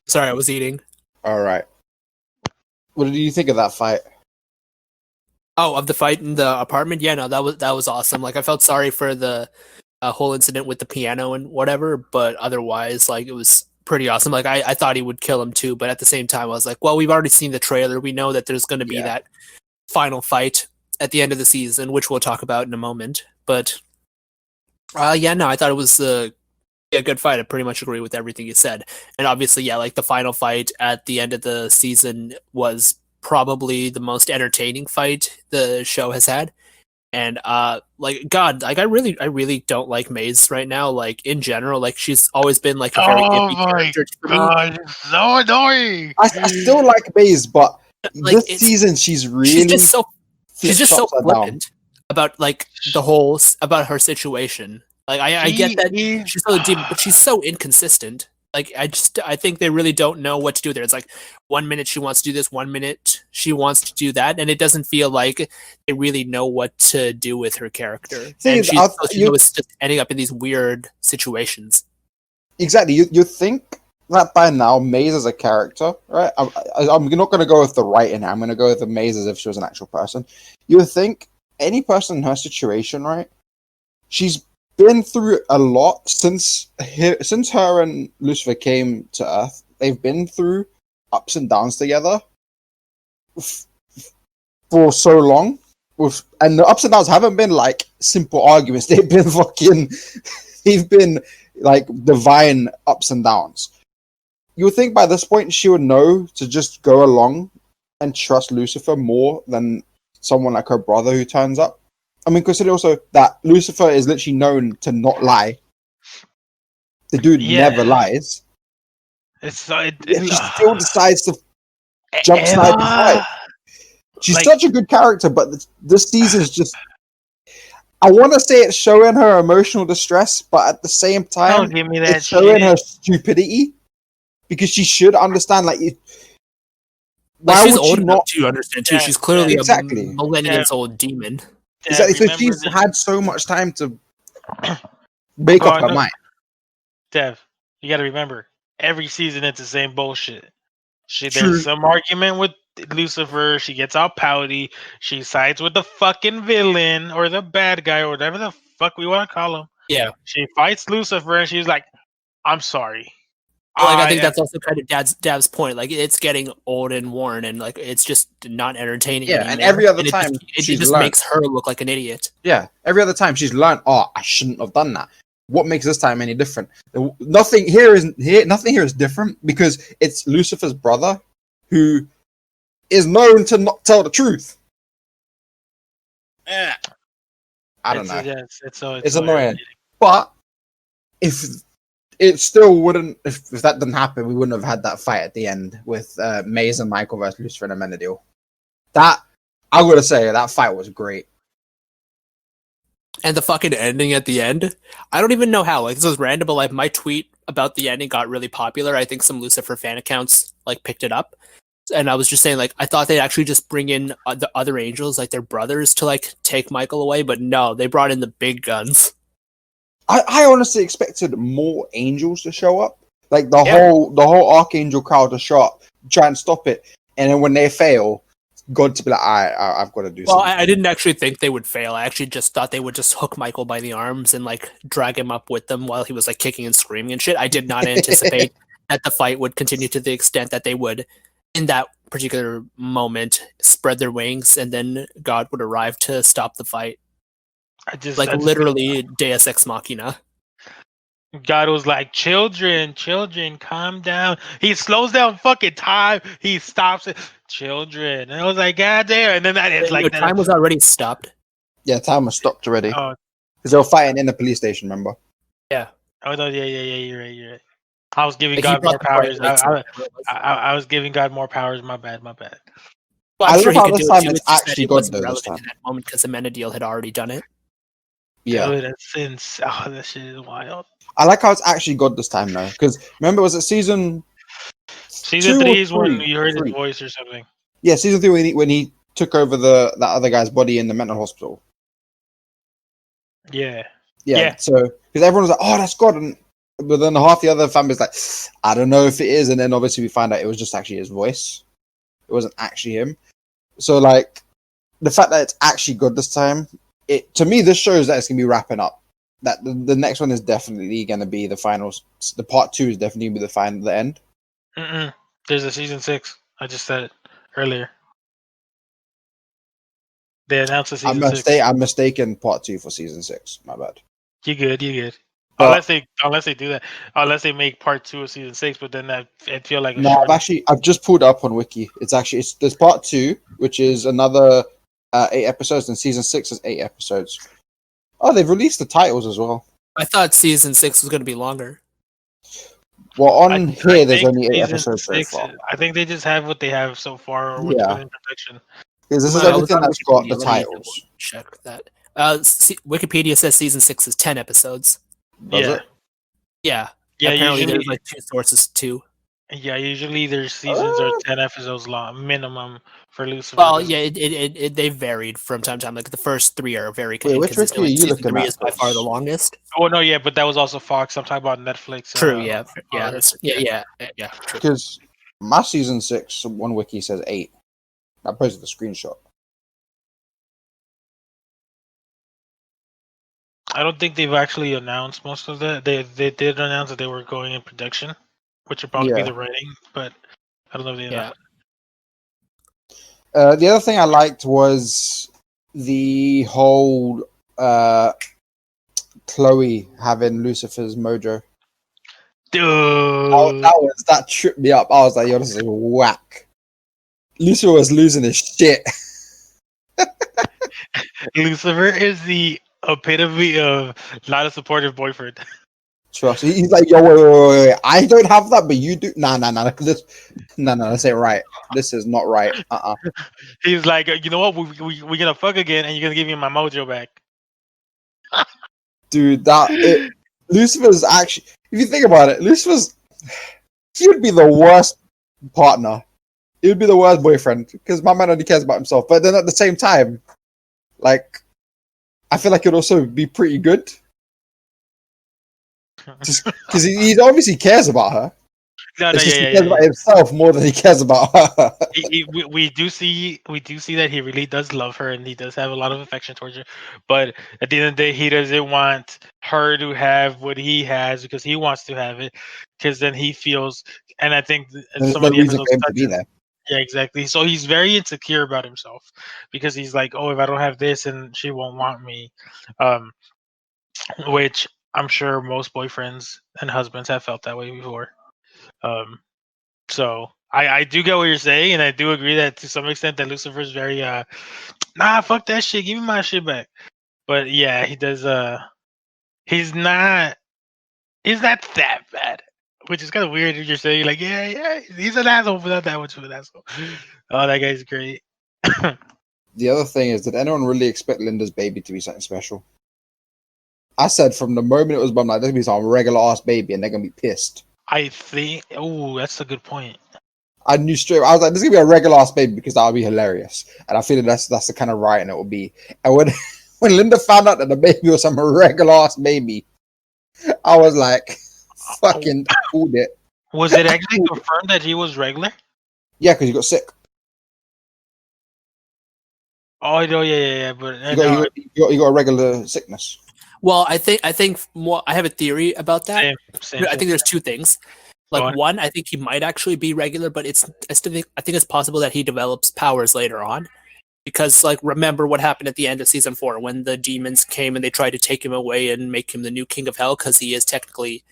Speaker 1: Sorry, I was eating.
Speaker 3: All right. What did you think of that fight?
Speaker 1: Oh, of the fight in the apartment? Yeah, no, that was awesome. Like, I felt sorry for the whole incident with the piano and whatever, but otherwise, like, it was pretty awesome. Like, I thought he would kill him too, but at the same time, I was like, well, we've already seen the trailer. We know that there's going to be that final fight at the end of the season, which we'll talk about in a moment. But yeah, no, I thought it was a good fight. I pretty much agree with everything you said. And obviously, yeah, like the final fight at the end of the season was probably the most entertaining fight the show has had. And like God, like I really don't like Maze right now. Like in general, like she's always been like a very iffy character to me.
Speaker 2: God, it's so annoying.
Speaker 3: I still like Maze, but
Speaker 1: Like,
Speaker 3: this season she's
Speaker 1: just so
Speaker 3: flippant
Speaker 1: flippant about like about her situation. Like I get that she's so deep, but she's so inconsistent. Like I think they really don't know what to do there. It's like 1 minute she wants to do this, 1 minute she wants to do that, and it doesn't feel like they really know what to do with her character. And she's just ending up in these weird situations.
Speaker 3: Exactly. You think that by now Maze is a character, right? I'm not going to go with the writing. I'm going to go with the Maze as if she was an actual person. You would think any person in her situation, right? She's been through a lot since her and Lucifer came to Earth. They've been through ups and downs together for so long. And the ups and downs haven't been like simple arguments. They've been like divine ups and downs. You would think by this point she would know to just go along and trust Lucifer more than someone like her brother who turns up. I mean, consider also that Lucifer is literally known to not lie. The dude never lies. She still decides to jump side to fight. She's such a good character, but this season is just... I want to say it's showing her emotional distress, but at the same time,
Speaker 2: don't give me that
Speaker 3: it's showing her stupidity. Because she should understand, like...
Speaker 1: Why she's old enough to understand, too. She's clearly a millennials-old demon.
Speaker 3: Exactly. So she's had so much time to make up her mind.
Speaker 2: Dev, you got to remember, every season it's the same bullshit. There's
Speaker 3: True.
Speaker 2: some argument with Lucifer. She gets all pouty. She sides with the fucking villain or the bad guy or whatever the fuck we want to call him.
Speaker 1: Yeah.
Speaker 2: She fights Lucifer and she's like, "I'm sorry."
Speaker 1: Like I think that's also kind of Dav's point. Like it's getting old and worn, and like it's just not entertaining
Speaker 3: Yeah,
Speaker 1: anymore.
Speaker 3: and every other
Speaker 1: it
Speaker 3: time
Speaker 1: it
Speaker 3: she's
Speaker 1: just
Speaker 3: learned.
Speaker 1: makes her look like an idiot.
Speaker 3: Yeah, every other time she's learned. Oh, I shouldn't have done that. What makes this time any different? Nothing here is different because it's Lucifer's brother who is known to not tell the truth. Yeah. I don't know. It's annoying. But if it still wouldn't, if that didn't happen, we wouldn't have had that fight at the end with Maze and Michael versus Lucifer and Amenadiel. That, I gotta say, that fight was great.
Speaker 1: And the fucking ending at the end, I don't even know how. Like this was random, but like my tweet about the ending got really popular. I think some Lucifer fan accounts like picked it up, and I was just saying like I thought they'd actually just bring in the other angels, like their brothers, to like take Michael away, but no, they brought in the big guns.
Speaker 3: I honestly expected more angels to show up, like the whole Archangel crowd to show up, try and stop it, and then when they fail, God to be like, I've got to do something.
Speaker 1: Well, I didn't actually think they would fail. I actually just thought they would just hook Michael by the arms and like drag him up with them while he was like kicking and screaming and shit. I did not anticipate that the fight would continue to the extent that they would, in that particular moment, spread their wings and then God would arrive to stop the fight. Literally Deus Ex Machina.
Speaker 2: God was like, children, calm down. He slows down fucking time. He stops it. Children. And I was like, God damn. And then it's like
Speaker 1: time was already stopped.
Speaker 3: Yeah, time was stopped already.
Speaker 2: Oh.
Speaker 3: Because they were fighting in the police station, remember?
Speaker 2: Yeah. Oh no, yeah, you're right. I was giving God more powers. I was giving God more powers. My bad.
Speaker 1: Well, I'm sure he could do it too.
Speaker 3: It's actually God though this time.
Speaker 1: In that moment because Amenadiel had already done it.
Speaker 3: Yeah.
Speaker 2: Dude, that's insane. Oh, that shit is wild.
Speaker 3: I like how it's actually God this time though, because remember, was it season
Speaker 2: 3 is when you heard his voice or something?
Speaker 3: Yeah, season 3 when he took over that other guy's body in the mental hospital.
Speaker 2: Yeah.
Speaker 3: So because everyone was like, "Oh, that's God," but then half the other family's like, "I don't know if it is," and then obviously we find out it was just actually his voice. It wasn't actually him. So like the fact that it's actually God this time, to me this shows that it's gonna be wrapping up. That the next one is definitely going to be the finals. The part 2 is definitely going to be the end.
Speaker 2: There's a season 6. I just said it earlier. They announced a season 6.
Speaker 3: I'm mistaken. Part 2 for season 6. My bad.
Speaker 2: You good. Unless they do that. Unless they make part 2 of season 6, but then it feel like
Speaker 3: I've just pulled up on Wiki. There's part 2, which is another 8 episodes, and season 6 is 8 episodes. Oh, they've released the titles as well.
Speaker 1: I thought season 6 was going to be longer.
Speaker 3: Well, on here, there's only 8 episodes so far.
Speaker 2: I think they just have what they have so far, or what's in production.
Speaker 3: Because this is everything that's got the titles.
Speaker 1: Check that. Wikipedia says season 6 is 10 episodes.
Speaker 3: Does it?
Speaker 1: Yeah. Apparently, there's like 2 sources too.
Speaker 2: Yeah, usually their seasons are 10 episodes long, minimum for Lucifer.
Speaker 1: Well, yeah, they varied from time to time. Like the first 3 are very consistent.
Speaker 3: Which
Speaker 1: season 3 is by far the longest.
Speaker 2: Oh no, yeah, but that was also Fox. I'm talking about Netflix.
Speaker 1: True, yeah. True.
Speaker 3: Because my season 6, one wiki says 8. I posted the screenshot.
Speaker 2: I don't think they've actually announced most of that. They did announce that they were going in production, which would probably be the writing, but I don't know if they announced.
Speaker 3: The other thing I liked was the whole Chloe having Lucifer's mojo.
Speaker 2: Dude,
Speaker 3: that tripped me up. I was like, yo, this is whack. Lucifer was losing his shit.
Speaker 2: Lucifer is the epitome of not a supportive boyfriend.
Speaker 3: Trust. He's like, yo, wait. I don't have that, but you do. Nah. This ain't right. This is not right.
Speaker 2: He's like, you know what? We're gonna fuck again, and you're gonna give me my mojo back.
Speaker 3: Dude, Lucifer's actually. If you think about it, he would be the worst partner. He would be the worst boyfriend because my man only cares about himself. But then at the same time, like, I feel like it'd also be pretty good. Just because he obviously cares about her.
Speaker 2: No,
Speaker 3: It's just
Speaker 2: yeah,
Speaker 3: he
Speaker 2: yeah,
Speaker 3: cares
Speaker 2: yeah,
Speaker 3: about
Speaker 2: yeah.
Speaker 3: himself more than he cares about her.
Speaker 2: We do see that he really does love her and he does have a lot of affection towards her, but at the end of the day, he doesn't want her to have what he has because he wants to have it, because then he feels, and I think
Speaker 3: There's
Speaker 2: some
Speaker 3: no
Speaker 2: of the
Speaker 3: reason
Speaker 2: episodes
Speaker 3: for him to be
Speaker 2: touches.
Speaker 3: there.
Speaker 2: Yeah, exactly. So he's very insecure about himself because he's like, oh, if I don't have this, and she won't want me, um, which I'm sure most boyfriends and husbands have felt that way before. Um, so I do get what you're saying, and I do agree that to some extent that Lucifer's very nah, fuck that shit, give me my shit back. But yeah, he does he's not that bad. Which is kind of weird if you're saying like, yeah, he's an asshole, but not that much of an asshole. Oh, that guy's great.
Speaker 3: The other thing is, did anyone really expect Linda's baby to be something special? I said from the moment it was born, like, this be some regular ass baby, and they're gonna be pissed.
Speaker 2: I think oh, that's a good point.
Speaker 3: I knew straight. I was like, this is gonna be a regular ass baby because that would be hilarious, and I feel like that's the kind of writing it will be. And when when Linda found out that the baby was some regular ass baby, I was like, fucking called it.
Speaker 2: Was it actually confirmed that he was regular?
Speaker 3: Yeah, because he got sick.
Speaker 2: Oh no, yeah. But
Speaker 3: He got a regular sickness.
Speaker 1: Well, I think more. I have a theory about that.
Speaker 2: same.
Speaker 1: I think there's two things. Like one, I think he might actually be regular, but I think it's possible that he develops powers later on. Because like remember what happened at the end of season 4 when the demons came and they tried to take him away and make him the new king of hell because he is technically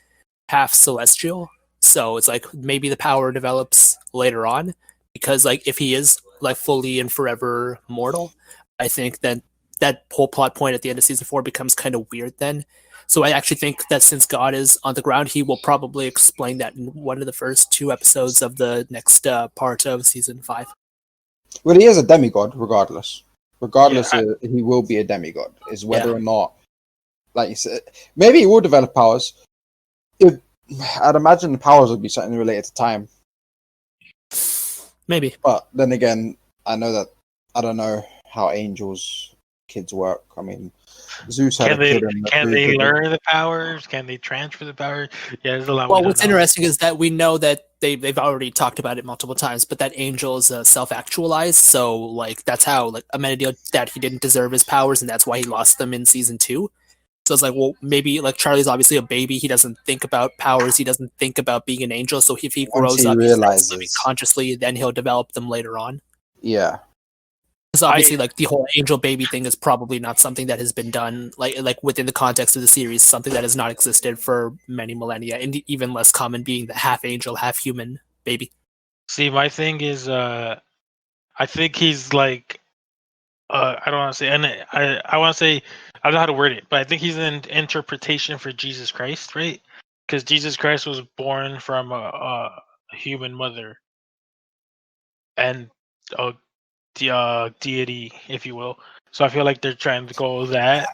Speaker 1: half celestial. So it's like maybe the power develops later on because like if he is like fully and forever mortal, I think then that whole plot point at the end of season 4 becomes kind of weird then. So I actually think that since God is on the ground, he will probably explain that in one of the first 2 episodes of the next part of season 5.
Speaker 3: Well, he is a demigod, regardless. Regardless,
Speaker 2: Yeah,
Speaker 3: he will be a demigod. Is whether or not, like you said, maybe he will develop powers. I'd imagine the powers would be something related to time.
Speaker 1: Maybe.
Speaker 3: But then again, I don't know how angels' kids work. I mean, Zeus had a kid.
Speaker 2: Can they learn the powers? Can they transfer the powers? Yeah, there's a lot.
Speaker 1: Well, what's interesting is that we know that they've already talked about it multiple times, but that Angel is self-actualized. So like that's how like Amenadiel that he didn't deserve his powers, and that's why he lost them in season 2. So it's like, well, maybe like Charlie's obviously a baby. He doesn't think about powers. He doesn't think about being an angel. So if he grows up, he's living consciously, then he'll develop them later on.
Speaker 3: Yeah.
Speaker 1: So obviously, like the whole angel baby thing is probably not something that has been done like within the context of the series. Something that has not existed for many millennia, and even less common being the half angel, half human baby.
Speaker 2: See, my thing is, I think he's like, I don't want to say, and I want to say, I don't know how to word it, but I think he's an interpretation for Jesus Christ, right? Because Jesus Christ was born from a human mother and a deity, if you will. So I feel like they're trying to go that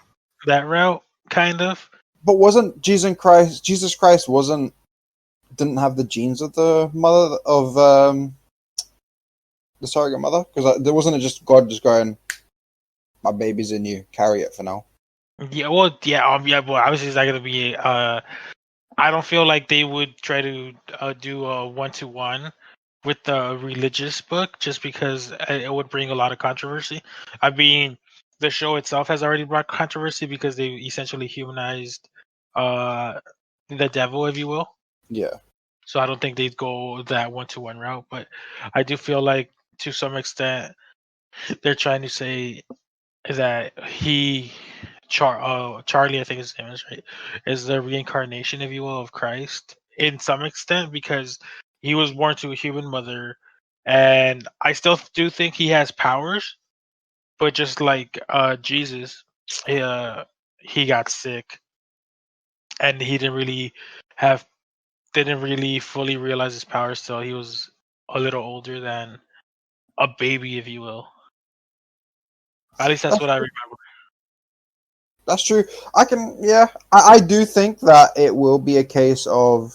Speaker 2: route, kind of.
Speaker 3: But wasn't Jesus Christ didn't have the genes of the mother of the surrogate mother? Because there wasn't just God just going, my baby's in you, carry it for now.
Speaker 2: Yeah, well, but obviously it's not gonna be. I don't feel like they would try to do a 1-to-1 with the religious book, just because it would bring a lot of controversy. I mean, the show itself has already brought controversy because they essentially humanized the devil, if you will.
Speaker 3: Yeah.
Speaker 2: So I don't think they'd go that 1-to-1 route, but I do feel like to some extent they're trying to say that Charlie, I think his name is right, is the reincarnation, if you will, of Christ in some extent because he was born to a human mother, and I still do think he has powers, but just like Jesus, he got sick, and he didn't really fully realize his powers till he was a little older than a baby, if you will. At least that's what I remember.
Speaker 3: That's true. I do think that it will be a case of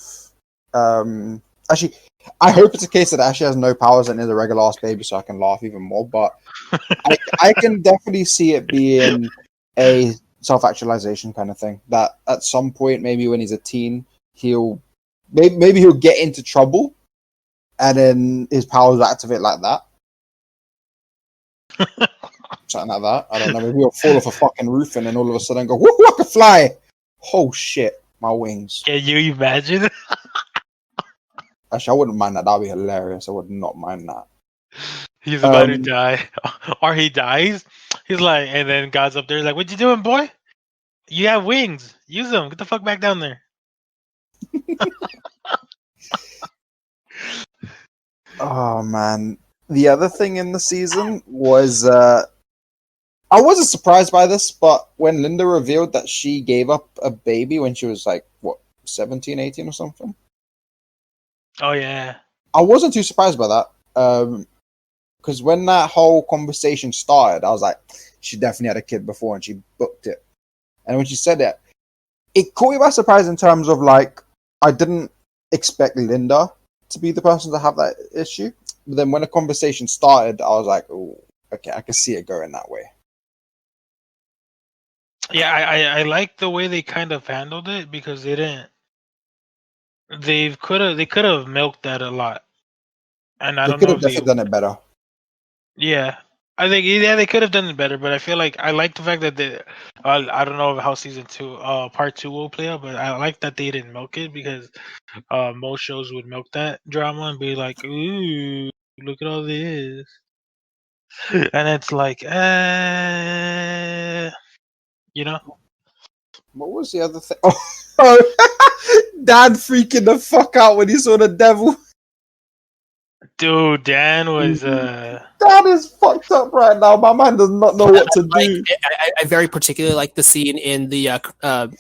Speaker 3: actually I hope it's a case that Ashley has no powers and is a regular ass baby so I can laugh even more, but I can definitely see it being a self-actualization kind of thing. That at some point, maybe when he's a teen, he'll maybe he'll get into trouble, and then his powers will activate like that. Something like that. I don't know. Maybe he'll fall off a fucking roof and then all of a sudden go, whoop, I can fly. Oh shit, my wings.
Speaker 2: Can you imagine?
Speaker 3: Actually, I wouldn't mind that. That'd be hilarious. I would not mind that.
Speaker 2: He's about to die, or he dies. He's like, and then God's up there, he's like, "What you doing, boy? You have wings. Use them. Get the fuck back down there."
Speaker 3: Oh man. The other thing in the season was I wasn't surprised by this, but when Linda revealed that she gave up a baby when she was like, what, 17, 18 or something?
Speaker 2: Oh yeah.
Speaker 3: I wasn't too surprised by that. Because when that whole conversation started, I was like, she definitely had a kid before and she booked it. And when she said that, it caught me by surprise in terms of like, I didn't expect Linda to be the person to have that issue. But then when the conversation started, I was like, oh, okay, I can see it going that way.
Speaker 2: Yeah, I like the way they kind of handled it because they didn't. They could have milked that a lot, and I
Speaker 3: They
Speaker 2: don't
Speaker 3: could
Speaker 2: know
Speaker 3: have
Speaker 2: if they.
Speaker 3: definitely done it better.
Speaker 2: Yeah, I think they could have done it better, but I feel like I like the fact that they. I don't know how part 2 will play out, but I like that they didn't milk it because most shows would milk that drama and be like, "Ooh, look at all this," and it's like, you know.
Speaker 3: What was the other thing? Oh, Dad freaking the fuck out when he saw the devil.
Speaker 2: Dude, Dan was
Speaker 3: Dad is fucked up right now. My man does not know what to do.
Speaker 1: I very particularly like the scene in the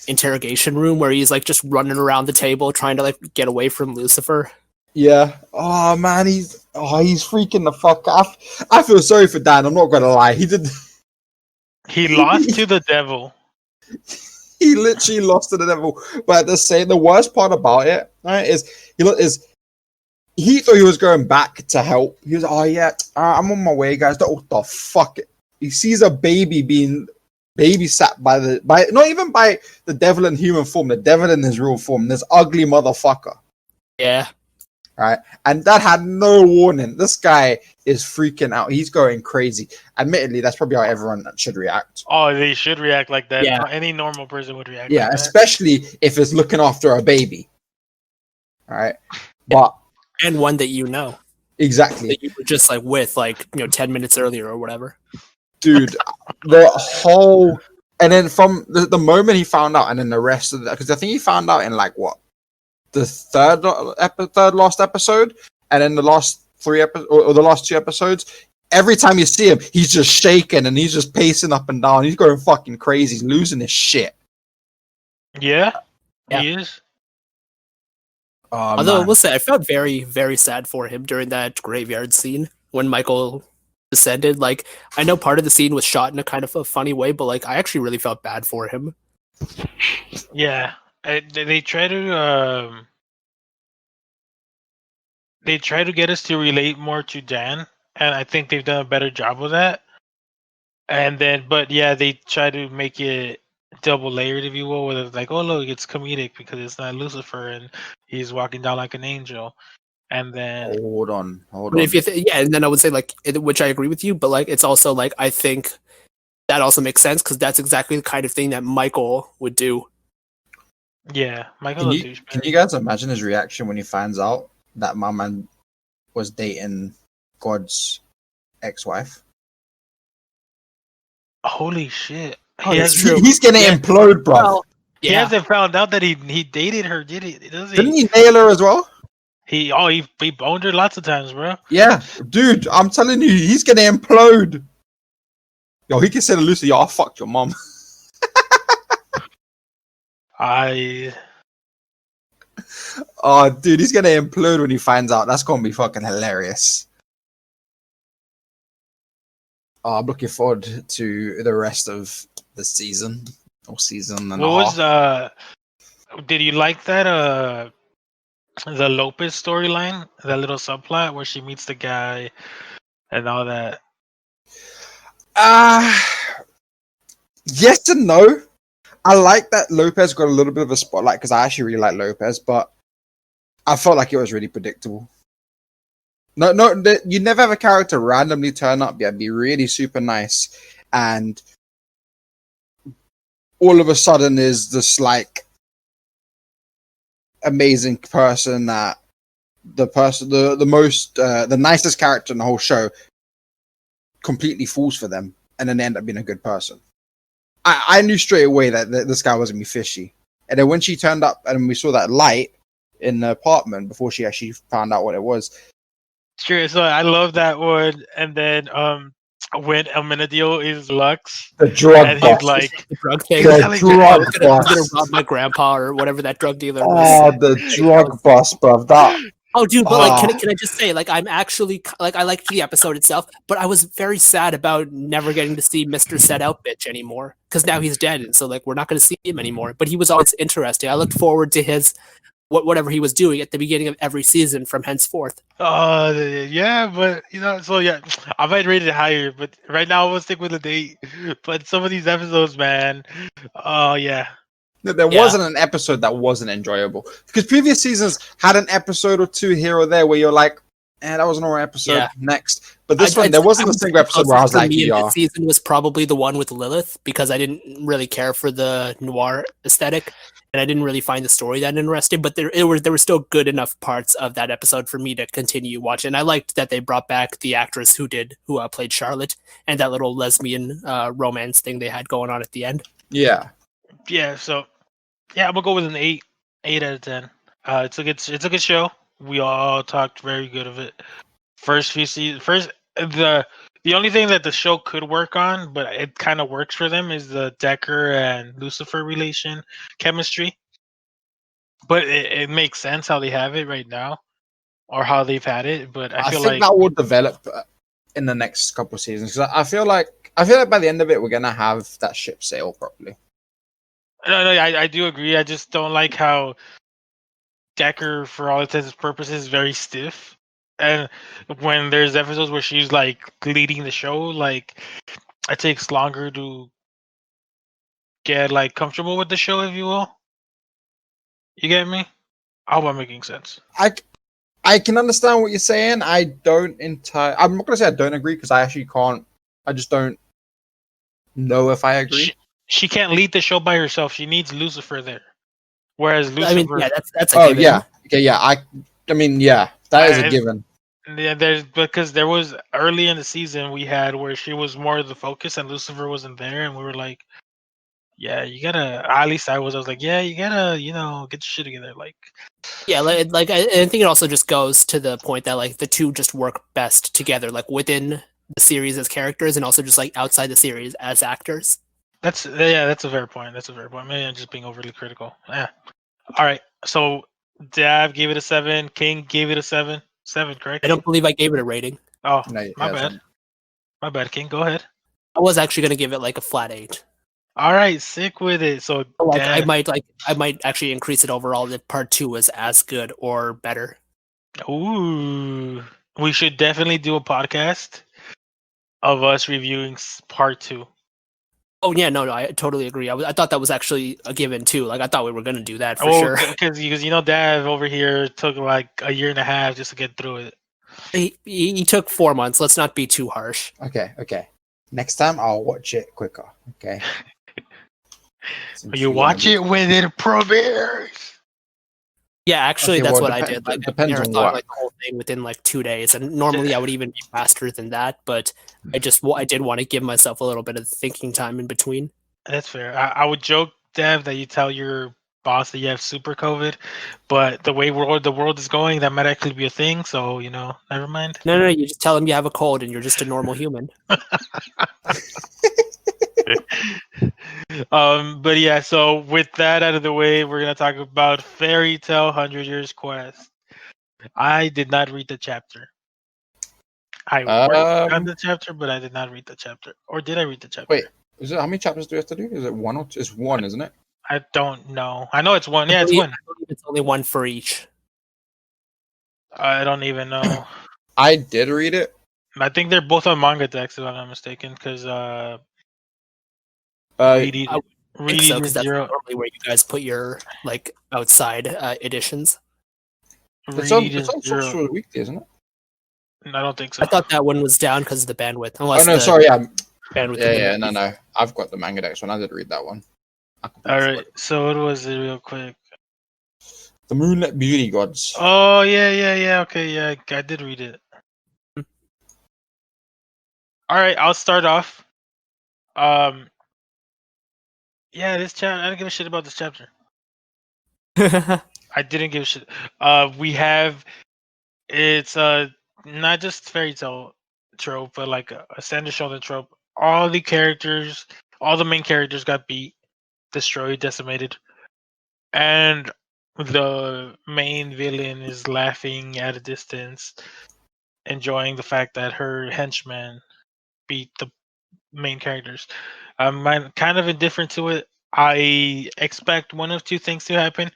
Speaker 1: interrogation room where he's like just running around the table trying to like get away from Lucifer.
Speaker 3: Yeah. Oh man, he's freaking the fuck out. I feel sorry for Dan. I'm not gonna lie.
Speaker 2: he lost to the devil.
Speaker 3: He literally lost to the devil. But the worst part about it, right, is he thought he was going back to help. He was, oh yeah, I'm on my way, guys. What the fuck? He sees a baby being babysat by not even by the devil in human form, the devil in his real form. This ugly motherfucker.
Speaker 1: Yeah.
Speaker 3: Right, and that had no warning. This guy is freaking out. He's going crazy. Admittedly, that's probably how everyone should react.
Speaker 2: Oh, they should react like that.
Speaker 1: Yeah.
Speaker 2: Any normal person would react.
Speaker 3: Yeah,
Speaker 2: like that.
Speaker 3: especially if it's looking after a baby. All right, but
Speaker 1: And one that you know.
Speaker 3: exactly
Speaker 1: That you were just like with 10 minutes earlier or whatever.
Speaker 3: Dude, the whole and then from the moment he found out, and then the rest of that, because I think he found out in like what, the third last episode, and then the last 3 episodes or the last 2 episodes. Every time you see him, he's just shaking and he's just pacing up and down. He's going fucking crazy. He's losing his shit.
Speaker 2: Yeah,
Speaker 1: Yeah.
Speaker 2: he is.
Speaker 1: Although I will say, I felt very, very sad for him during that graveyard scene when Michael descended. Like, I know part of the scene was shot in a kind of a funny way, but like, I actually really felt bad for him.
Speaker 2: Yeah, they try to get us to relate more to Dan, and I think they've done a better job with that. And then, but yeah, they try to make it double layered, if you will, where it's like, oh look, it's comedic because it's not Lucifer and he's walking down like an angel. And then
Speaker 3: Hold on.
Speaker 1: But if you and then I would say which I agree with you, but like it's also like I think that also makes sense because that's exactly the kind of thing that Michael would do.
Speaker 2: Yeah, Michael.
Speaker 3: Can you guys imagine his reaction when he finds out that my man was dating God's ex-wife?
Speaker 2: Holy shit!
Speaker 1: Oh, that's true.
Speaker 3: He's gonna implode, bro.
Speaker 1: Well,
Speaker 2: He hasn't found out that he dated her, did he?
Speaker 3: Didn't he nail her as well?
Speaker 2: He boned her lots of times, bro.
Speaker 3: Yeah, dude, I'm telling you, he's gonna implode. Yo, he can say to Lucy, yo, I fucked your mom. Oh, dude, he's gonna implode when he finds out. That's gonna be fucking hilarious. Oh, I'm looking forward to the rest of the season or season and
Speaker 2: what was did you like that the Lopez storyline, that little subplot where she meets the guy and all that?
Speaker 3: Yes and no. I like that Lopez got a little bit of a spotlight because I actually really like Lopez, but I felt like it was really predictable. You never have a character randomly turn up, be really super nice, and all of a sudden is this like amazing person that the nicest character in the whole show completely falls for them, and then they end up being a good person. I knew straight away that this guy wasn't be fishy, and then when she turned up and we saw that light in the apartment before she actually found out what it was.
Speaker 2: Sure. So I love that one. And then when Amenadiel is Lux,
Speaker 3: The drug
Speaker 2: and
Speaker 3: bust.
Speaker 2: he's like,
Speaker 1: The drug thing.
Speaker 2: The
Speaker 1: I
Speaker 2: drug
Speaker 1: was gonna
Speaker 3: bust.
Speaker 1: rob my grandpa or whatever that drug dealer was.
Speaker 3: Oh, the drug bust, bruv. That.
Speaker 1: Oh, dude, but like,
Speaker 3: Ah.
Speaker 1: can I just say, like, I'm actually like, I liked the episode itself, but I was very sad about never getting to see Mister Set Out Bitch anymore because now he's dead, and so like we're not going to see him anymore. But he was always interesting. I looked forward to his whatever he was doing at the beginning of every season from henceforth.
Speaker 2: yeah, but so yeah, I might rate it higher, but right now I will stick with the date. But some of these episodes, man, oh yeah.
Speaker 3: There wasn't an episode that wasn't enjoyable because previous seasons had an episode or two here or there where you're like, that was an alright episode.
Speaker 1: Yeah.
Speaker 3: Next, but this one there wasn't a single episode where I was like,
Speaker 1: yeah. This season was probably the one with Lilith because I didn't really care for the noir aesthetic and I didn't really find the story that interesting. But there were still good enough parts of that episode for me to continue watching. And I liked that they brought back the actress who played Charlotte and that little lesbian romance thing they had going on at the end.
Speaker 3: Yeah.
Speaker 2: Yeah, so I'm gonna go with an 8 out of 10. It's a good show. We all talked very good of it. First few seasons, the only thing that the show could work on, but it kind of works for them, is the Decker and Lucifer relation chemistry. But it makes sense how they have it right now, or how they've had it. But I feel
Speaker 3: think
Speaker 2: like
Speaker 3: that will develop in the next couple of seasons because I feel like by the end of it we're gonna have that ship sail properly.
Speaker 2: No, I do agree. I just don't like how Decker, for all intents and purposes, is very stiff. And when there's episodes where she's like leading the show, like it takes longer to get like comfortable with the show, if you will. You get me? I hope I'm making sense.
Speaker 3: I can understand what you're saying. I'm not gonna say I don't agree because I actually can't. I just don't know if I agree.
Speaker 2: She can't lead the show by herself. She needs Lucifer there. Whereas Lucifer,
Speaker 1: I mean, yeah, that's a given.
Speaker 3: Yeah, okay, yeah. I mean, yeah, that is a given.
Speaker 2: Yeah, because there was early in the season we had where she was more the focus and Lucifer wasn't there, and we were like, yeah, you gotta. At least I was like, yeah, you gotta, get your shit together. Like,
Speaker 1: yeah, I think it also just goes to the point that like the two just work best together, like within the series as characters, and also just like outside the series as actors.
Speaker 2: That's a fair point. Maybe I'm just being overly critical. Yeah. All right. So Dav gave it a 7. King gave it a 7. 7, correct?
Speaker 1: I don't believe I gave it a rating.
Speaker 2: Oh,
Speaker 3: No,
Speaker 2: my bad. My bad, King. Go ahead.
Speaker 1: I was actually gonna give it like a flat 8.
Speaker 2: All right, sick with it. So
Speaker 1: like I might actually increase it overall if part 2 was as good or better.
Speaker 2: Ooh, we should definitely do a podcast of us reviewing part 2.
Speaker 1: Oh yeah, no, I totally agree. I thought that was actually a given too. Like I thought we were gonna do that for sure.
Speaker 2: Because Dav over here took like a year and a half just to get through it.
Speaker 1: He took 4 months. Let's not be too harsh.
Speaker 3: Okay. Next time I'll watch it quicker. Okay.
Speaker 2: You watch it when it premieres.
Speaker 1: Yeah, actually,
Speaker 3: Okay,
Speaker 1: that's
Speaker 3: well,
Speaker 1: what I did. Like,
Speaker 3: depends
Speaker 1: I
Speaker 3: on
Speaker 1: thought
Speaker 3: what.
Speaker 1: like the whole thing within like 2 days, and normally I would even be faster than that. But I did want to give myself a little bit of thinking time in between.
Speaker 2: That's fair. I would joke, Dev, that you tell your boss that you have super COVID, but the way the world is going, that might actually be a thing. So never mind.
Speaker 1: No, you just tell him you have a cold and you're just a normal human.
Speaker 2: But yeah, so with that out of the way, we're gonna talk about Fairy Tale 100 Years Quest. I did not read the chapter. I worked on the chapter, but I did not read the chapter. Or did I read the chapter?
Speaker 3: Wait, how many chapters do we have to do? Is it one or two? It's one, isn't it?
Speaker 2: I don't know. I know it's one. Yeah, it's one.
Speaker 1: I believe it's only one for each.
Speaker 2: I don't even know.
Speaker 3: I did read it.
Speaker 2: I think they're both on manga decks, if I'm not mistaken, because
Speaker 1: Because that's
Speaker 2: Zero.
Speaker 1: normally where you guys put your like outside editions.
Speaker 2: Read
Speaker 3: It's
Speaker 2: is
Speaker 3: on
Speaker 2: 0.
Speaker 3: Sorcerer Weekly, isn't it?
Speaker 2: I don't think so.
Speaker 1: I thought that one was down because of the bandwidth.
Speaker 3: Oh
Speaker 1: Unless
Speaker 3: no,
Speaker 1: the
Speaker 3: sorry, yeah,
Speaker 1: bandwidth.
Speaker 3: no. I've got the manga dex one. I did read that one.
Speaker 2: All right. So what was it, real quick?
Speaker 3: The Moonlit Beauty Gods.
Speaker 2: Oh yeah. Okay, yeah, I did read it. All right, I'll start off. Yeah, this chapter. I didn't give a shit about this chapter. I didn't give a shit. We have it's not just fairy tale trope, but like a standard shoulder trope. All the characters, all the main characters got beat, destroyed, decimated, and the main villain is laughing at a distance, enjoying the fact that her henchmen beat the main characters. I'm kind of indifferent to it. I expect one of two things to happen.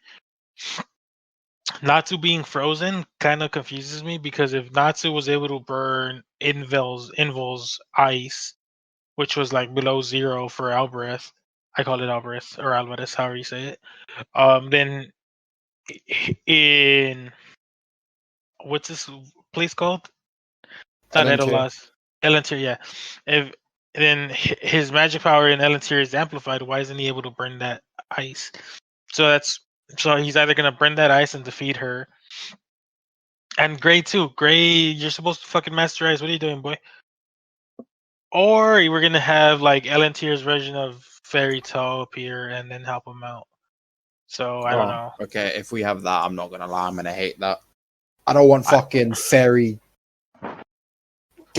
Speaker 2: Natsu being frozen kind of confuses me because if Natsu was able to burn Invol's ice, which was like below 0 for Alvarez, I call it Alvarez or Alvarez, however you say it. Then in what's this place called? Not
Speaker 3: Elantir.
Speaker 2: Edolas. Elantir, yeah. If then his magic power in Elantir is amplified, why isn't he able to burn that ice? So he's either gonna burn that ice and defeat her. And Gray too. Gray, you're supposed to fucking master ice. What are you doing, boy? Or we're gonna have like Elantir's version of Fairy Tale appear and then help him out. So I don't know.
Speaker 3: Okay, if we have that, I'm not gonna lie, I'm gonna hate that. I don't want fucking fairy.
Speaker 2: We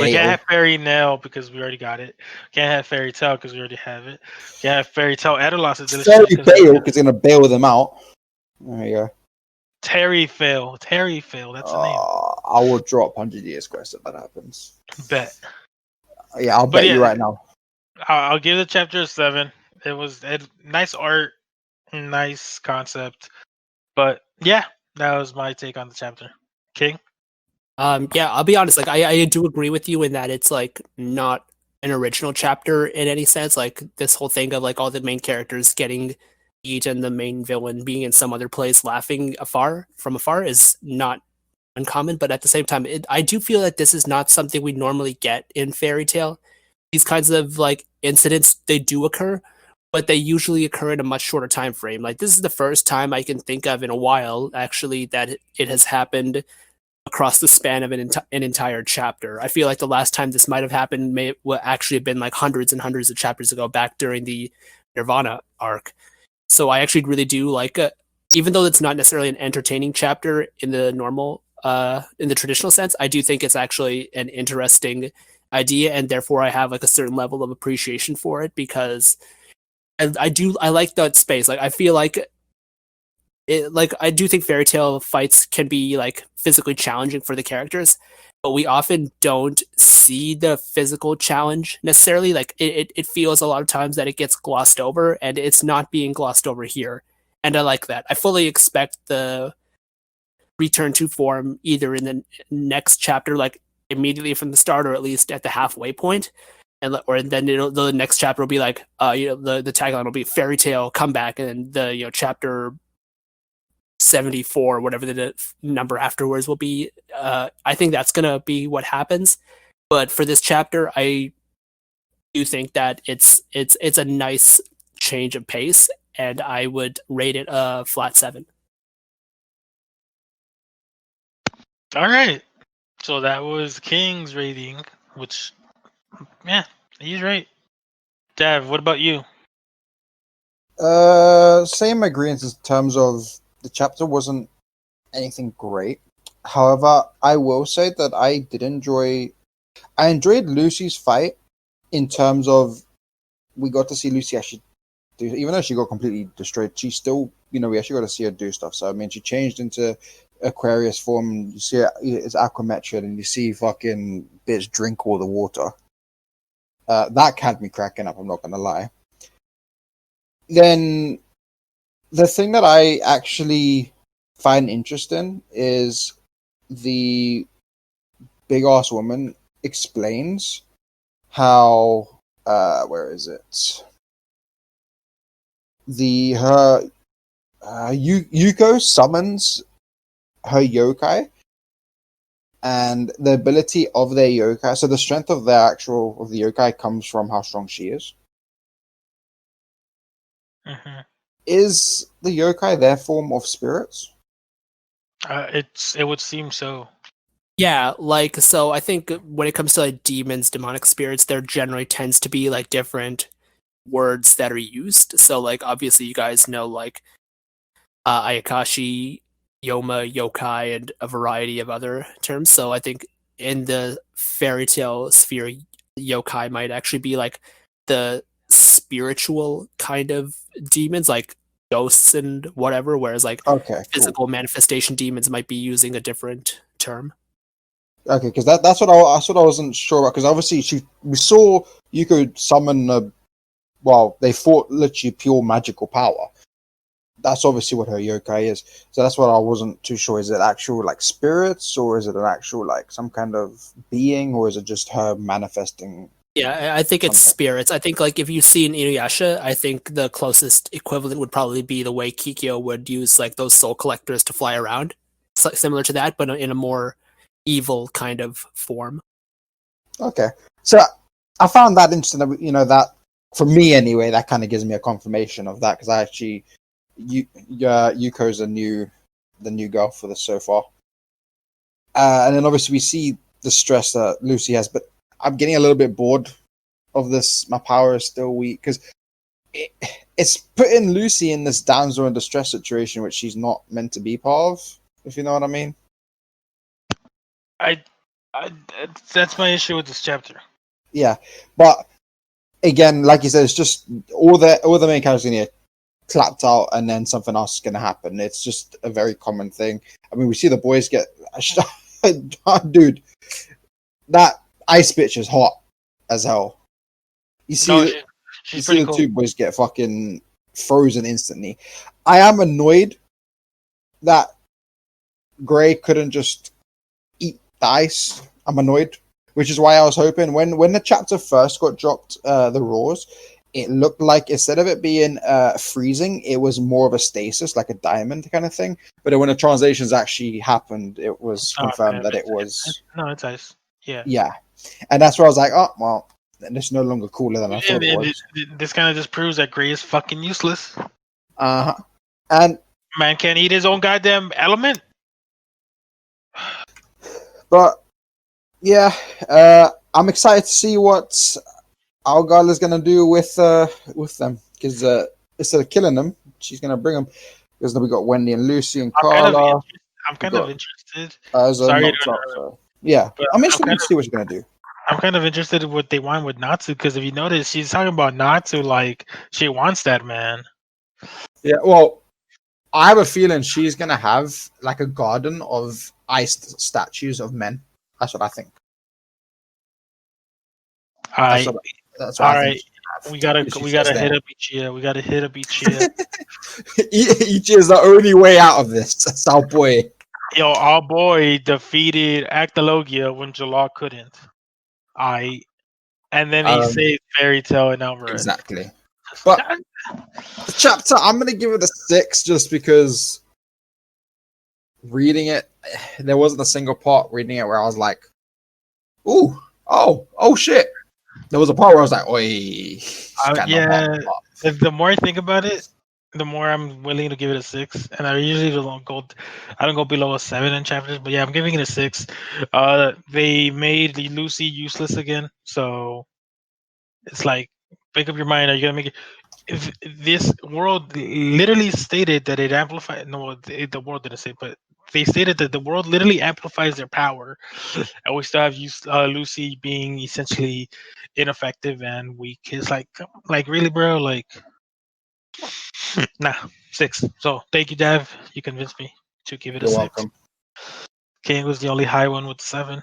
Speaker 2: can't
Speaker 3: Gale.
Speaker 2: have Fairy Nail because we already got it. Can't have Fairy Tale because we already have it. Can't have Fairy Tale Edolas.
Speaker 3: Fairy Bale because gonna bail them out. There you go.
Speaker 2: Terry Fail. That's the name.
Speaker 3: I will drop 100 Years Quest if that happens.
Speaker 2: Bet.
Speaker 3: Yeah, I'll bet you right now.
Speaker 2: I'll give the chapter a 7. It was nice art, nice concept, but yeah, that was my take on the chapter. King.
Speaker 1: Yeah, I'll be honest. Like, I do agree with you in that it's like not an original chapter in any sense. Like this whole thing of like all the main characters getting beat and the main villain being in some other place laughing from afar is not uncommon. But at the same time, I do feel that this is not something we normally get in fairy tale. These kinds of like incidents, they do occur, but they usually occur in a much shorter time frame. Like this is the first time I can think of in a while actually that it has happened across the span of an entire chapter. I feel like the last time this might have happened may actually have been like hundreds and hundreds of chapters ago, back during the Nirvana arc. So I actually really do like, even though it's not necessarily an entertaining chapter in the normal, in the traditional sense, I do think it's actually an interesting idea, and therefore I have like a certain level of appreciation for it because I like that space. Like I feel like I do think fairy tale fights can be like physically challenging for the characters, but we often don't see the physical challenge necessarily. Like it feels a lot of times that it gets glossed over, and it's not being glossed over here. And I like that. I fully expect the return to form either in the next chapter, like immediately from the start, or at least at the halfway point. Or then the next chapter will be like, the tagline will be fairy tale comeback, and the chapter 74, whatever the number afterwards will be. I think that's gonna be what happens. But for this chapter, I do think that it's a nice change of pace, and I would rate it a flat 7.
Speaker 2: All right. So that was King's rating, which, yeah, he's right. Dav, what about you?
Speaker 3: Same agreement in terms of the chapter wasn't anything great. However, I will say that I enjoyed Lucy's fight in terms of we got to see Lucy actually do, even though she got completely destroyed, she still, we actually got to see her do stuff. So I mean, she changed into Aquarius form. You see it's Aquametrian, and you see fucking bitch drink all the water. That had me cracking up. I'm not gonna lie. Then the thing that I actually find interesting is the big ass woman explains how where is it? Yuko summons her yokai and the ability of their yokai. So the strength of the yokai comes from how strong she is.
Speaker 2: Mm-hmm.
Speaker 3: Is the yokai their form of spirits?
Speaker 2: It would seem so.
Speaker 1: Yeah, like, so I think when it comes to like demons, demonic spirits, there generally tends to be like different words that are used. So like obviously you guys know like Ayakashi, Yoma, yokai, and a variety of other terms. So I think in the fairy tale sphere, yokai might actually be like the spiritual kind of demons, like ghosts and whatever, whereas like
Speaker 3: Okay,
Speaker 1: physical manifestation demons might be using a different term.
Speaker 3: Okay, because that's what I wasn't sure about. Because obviously we saw Yuko summon they fought literally pure magical power. That's obviously what her yokai is. So that's what I wasn't too sure. Is it actual like spirits, or is it an actual like some kind of being, or is it just her manifesting?
Speaker 1: Yeah, I think it's
Speaker 3: something?
Speaker 1: spirits. I think like if you see in Inuyasha, I think the closest equivalent would probably be the way Kikyo would use like those soul collectors to fly around, similar to that, but in a more evil kind of form.
Speaker 3: Okay, so I found that interesting. That for me anyway, that kind of gives me a confirmation of that because I actually, Yuko's the new girl for this so far, and then obviously we see the stress that Lucy has, but I'm getting a little bit bored of this. My power is still weak because it's putting Lucy in this damsel in distress situation, which she's not meant to be part of. If you know what I mean.
Speaker 2: I that's my issue with this chapter.
Speaker 3: Yeah, but again, like you said, it's just all the main characters gonna get clapped out, and then something else is gonna happen. It's just a very common thing. I mean, we see the boys get, dude, that ice bitch is hot as hell. You see,
Speaker 2: No, she's pretty
Speaker 3: the
Speaker 2: cool.
Speaker 3: two boys get fucking frozen instantly. I am annoyed that Gray couldn't just eat the ice. I'm annoyed, which is why I was hoping when the chapter first got dropped, the roars, it looked like instead of it being freezing, it was more of a stasis, like a diamond kind of thing. But when the translations actually happened, it was confirmed that it was
Speaker 2: it's ice. Yeah.
Speaker 3: yeah, and that's where I was like, oh well, it's no longer cooler than I thought it was.
Speaker 2: This kind of just proves that Gray is fucking useless.
Speaker 3: And
Speaker 2: Man can't eat his own goddamn element.
Speaker 3: But yeah, I'm excited to see what our girl is gonna do with them because instead of killing them, she's gonna bring them. Because then we got Wendy and Lucy and Carla.
Speaker 2: I'm kind of interested.
Speaker 3: Sorry, yeah, I'm interested to see what she's gonna do.
Speaker 2: I'm kind of interested in what they want with Natsu because if you notice, she's talking about Natsu like she wants that man.
Speaker 3: Yeah, well, I have a feeling she's gonna have like a garden of iced statues of men. That's what I think.
Speaker 2: That's
Speaker 3: what
Speaker 2: all
Speaker 3: I
Speaker 2: right.
Speaker 3: think.
Speaker 2: We gotta hit up Ichiya. We gotta hit up Ichiya.
Speaker 3: Ichiya is the only way out of this. That's our boy.
Speaker 2: Yo, our boy defeated Actologia when Jalal couldn't. And then he saved Fairy Tail and Alvarez.
Speaker 3: Exactly. But the chapter, I'm gonna give it a 6 just because reading it, there wasn't a single part reading it where I was like, "Ooh, oh shit." There was a part where I was like, "Oi."
Speaker 2: Yeah. The more I think about it, the more I'm willing to give it a 6. And I usually don't go below a 7 in chapters, but yeah, I'm giving it a 6. They made Lucy useless again, so it's like, make up your mind. Are you gonna make it? If this world literally stated that it amplified, no, the world didn't say, but they stated that the world literally amplifies their power, and we still have Lucy being essentially ineffective and weak. It's like really, bro, like, nah, 6. So thank you, Dev. You convinced me to give it a 6.
Speaker 3: Welcome.
Speaker 2: King was the only high one with 7.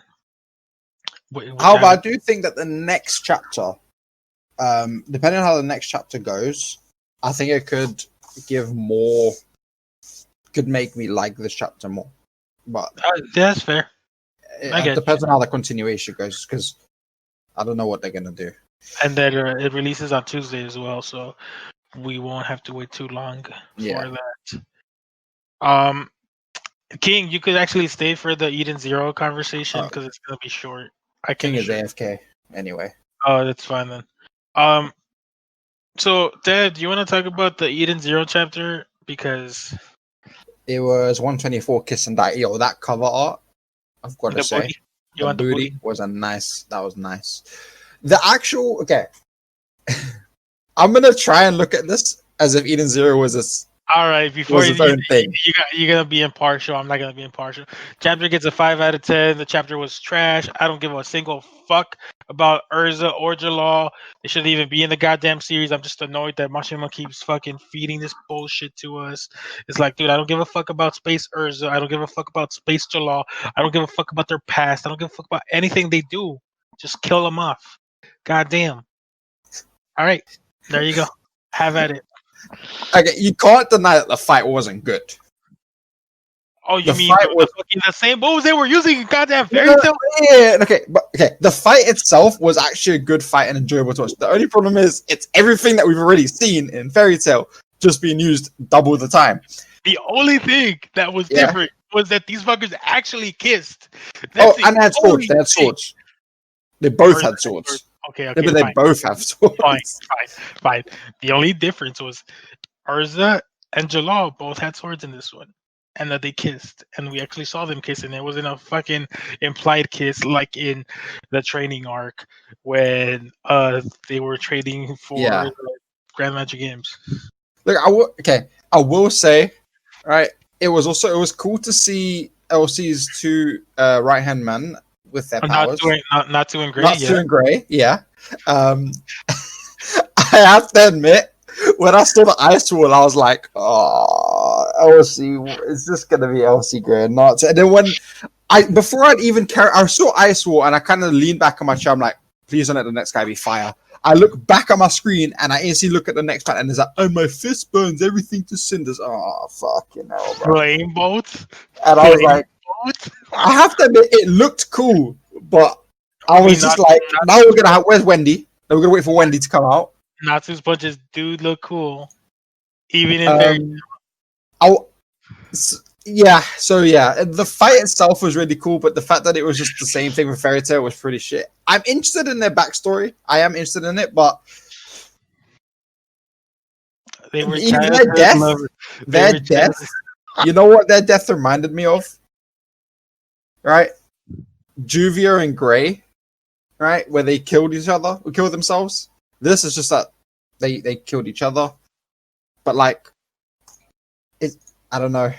Speaker 3: However, I do think that the next chapter, depending on how the next chapter goes, I think it could make me like this chapter more. But
Speaker 2: that's fair.
Speaker 3: It depends on how the continuation goes, because I don't know what they're gonna do.
Speaker 2: And then it releases on Tuesday as well, so we won't have to wait too long for that. King, you could actually stay for the Eden Zero conversation because it's gonna be short. I can
Speaker 3: King is
Speaker 2: assure.
Speaker 3: AFK anyway.
Speaker 2: Oh, that's fine then. So Dad, do you want to talk about the Eden Zero chapter because
Speaker 3: It was 124 Kiss and Die. Yo, that cover art, I've got to
Speaker 2: the
Speaker 3: say,
Speaker 2: booty? You
Speaker 3: the
Speaker 2: want the
Speaker 3: booty
Speaker 2: booty?
Speaker 3: was a nice. That was nice. The actual okay. I'm gonna try and look at this as if Eden Zero was
Speaker 2: All right, before
Speaker 3: its own thing.
Speaker 2: you're gonna be impartial. I'm not gonna be impartial. Chapter gets a 5 out of 10. The chapter was trash. I don't give a single fuck about Urza or Jalal. They shouldn't even be in the goddamn series. I'm just annoyed that Mashima keeps fucking feeding this bullshit to us. It's like, dude, I don't give a fuck about Space Urza. I don't give a fuck about Space Jalal. I don't give a fuck about their past. I don't give a fuck about anything they do. Just kill them off. Goddamn. All right, there you go. Have at it.
Speaker 3: Okay, you can't deny that the fight wasn't good.
Speaker 2: Oh, you
Speaker 3: The
Speaker 2: mean
Speaker 3: fight was
Speaker 2: the same moves they were using in goddamn
Speaker 3: No,
Speaker 2: Fairy Tail?
Speaker 3: yeah, okay, but okay, the fight itself was actually a good fight and enjoyable to watch. The only problem is it's everything that we've already seen in Fairy Tail just being used double the time.
Speaker 2: The only thing that was
Speaker 3: Yeah.
Speaker 2: different was that these fuckers actually kissed. That's
Speaker 3: And they had swords. They had swords. They both had swords.
Speaker 2: Okay,
Speaker 3: Yeah, but they both have swords.
Speaker 2: Fine. The only difference was Urza and Jalal both had swords in this one. And that they kissed. And we actually saw them kiss. And it wasn't a fucking implied kiss like in the training arc when they were trading for Grand Magic Games.
Speaker 3: Look, I will say, right, it was cool to see LC's two right hand men with their powers.
Speaker 2: Not two in gray.
Speaker 3: Not two in gray, yeah. I have to admit, when I saw the Ice Wall, I was like, oh, LC, is this going to be LC Grey or not? And then before I'd even I saw Ice Wall and I kind of leaned back on my chair. I'm like, please don't let the next guy be fire. I look back at my screen and I instantly look at the next one and there's like, oh, my fist burns everything to cinders. Oh, fucking hell, bro.
Speaker 2: Flame bolts.
Speaker 3: And I was like, I have to admit, it looked cool, but I was just like, now we're going to have, where's Wendy? We're going to wait for Wendy to come out.
Speaker 2: Natsu's punches do look cool. Even in their...
Speaker 3: the fight itself was really cool, but the fact that it was just the same thing with Fairy Tail was pretty shit. I'm interested in their backstory. I am interested in it, but
Speaker 2: they were
Speaker 3: their death. You know what their death reminded me of? Right? Juvia and Grey, right? Where they killed each other, or killed themselves. This is just that they killed each other, but like, I don't know.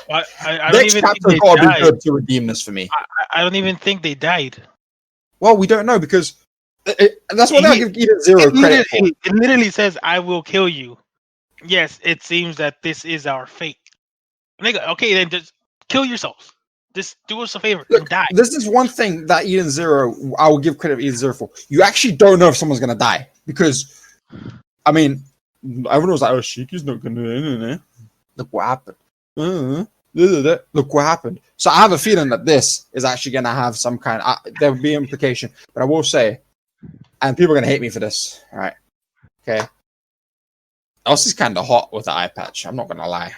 Speaker 2: I don't even think they
Speaker 3: got to be good to redeem this for me.
Speaker 2: I don't even think they died.
Speaker 3: Well, we don't know because that's what I give Eden Zero credit for.
Speaker 2: It literally says, "I will kill you." Yes, it seems that this is our fate. Nigga, okay, then just kill yourselves. Just do us a favor and die.
Speaker 3: This is one thing that Eden Zero, I will give credit to Eden Zero for. You actually don't know if someone's gonna die because, I mean, everyone was like, "Oh, Shiki's not gonna." Look what happened. Look what happened. So I have a feeling that this is actually gonna have some kind. There will be implication, but I will say, and people are gonna hate me for this. All right, okay. Elsie's kind of hot with the eye patch. I'm not gonna lie.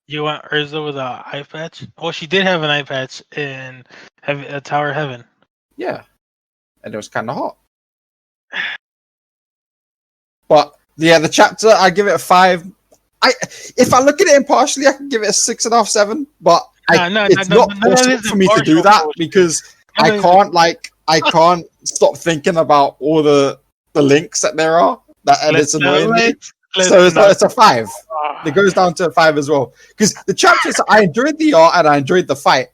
Speaker 2: You want Urza with an eye patch? Well, she did have an eye patch in Tower of Heaven.
Speaker 3: Yeah, and it was kind of hot. But yeah, the chapter I give it a 5. If I look at it impartially, I can give it a 6.5, 7. But it's not possible for me to do that because I can't stop thinking about all the links that there are and it's annoying me. So it's a 5. It goes down to a 5 as well. Because the chapters, I enjoyed the art and I enjoyed the fight.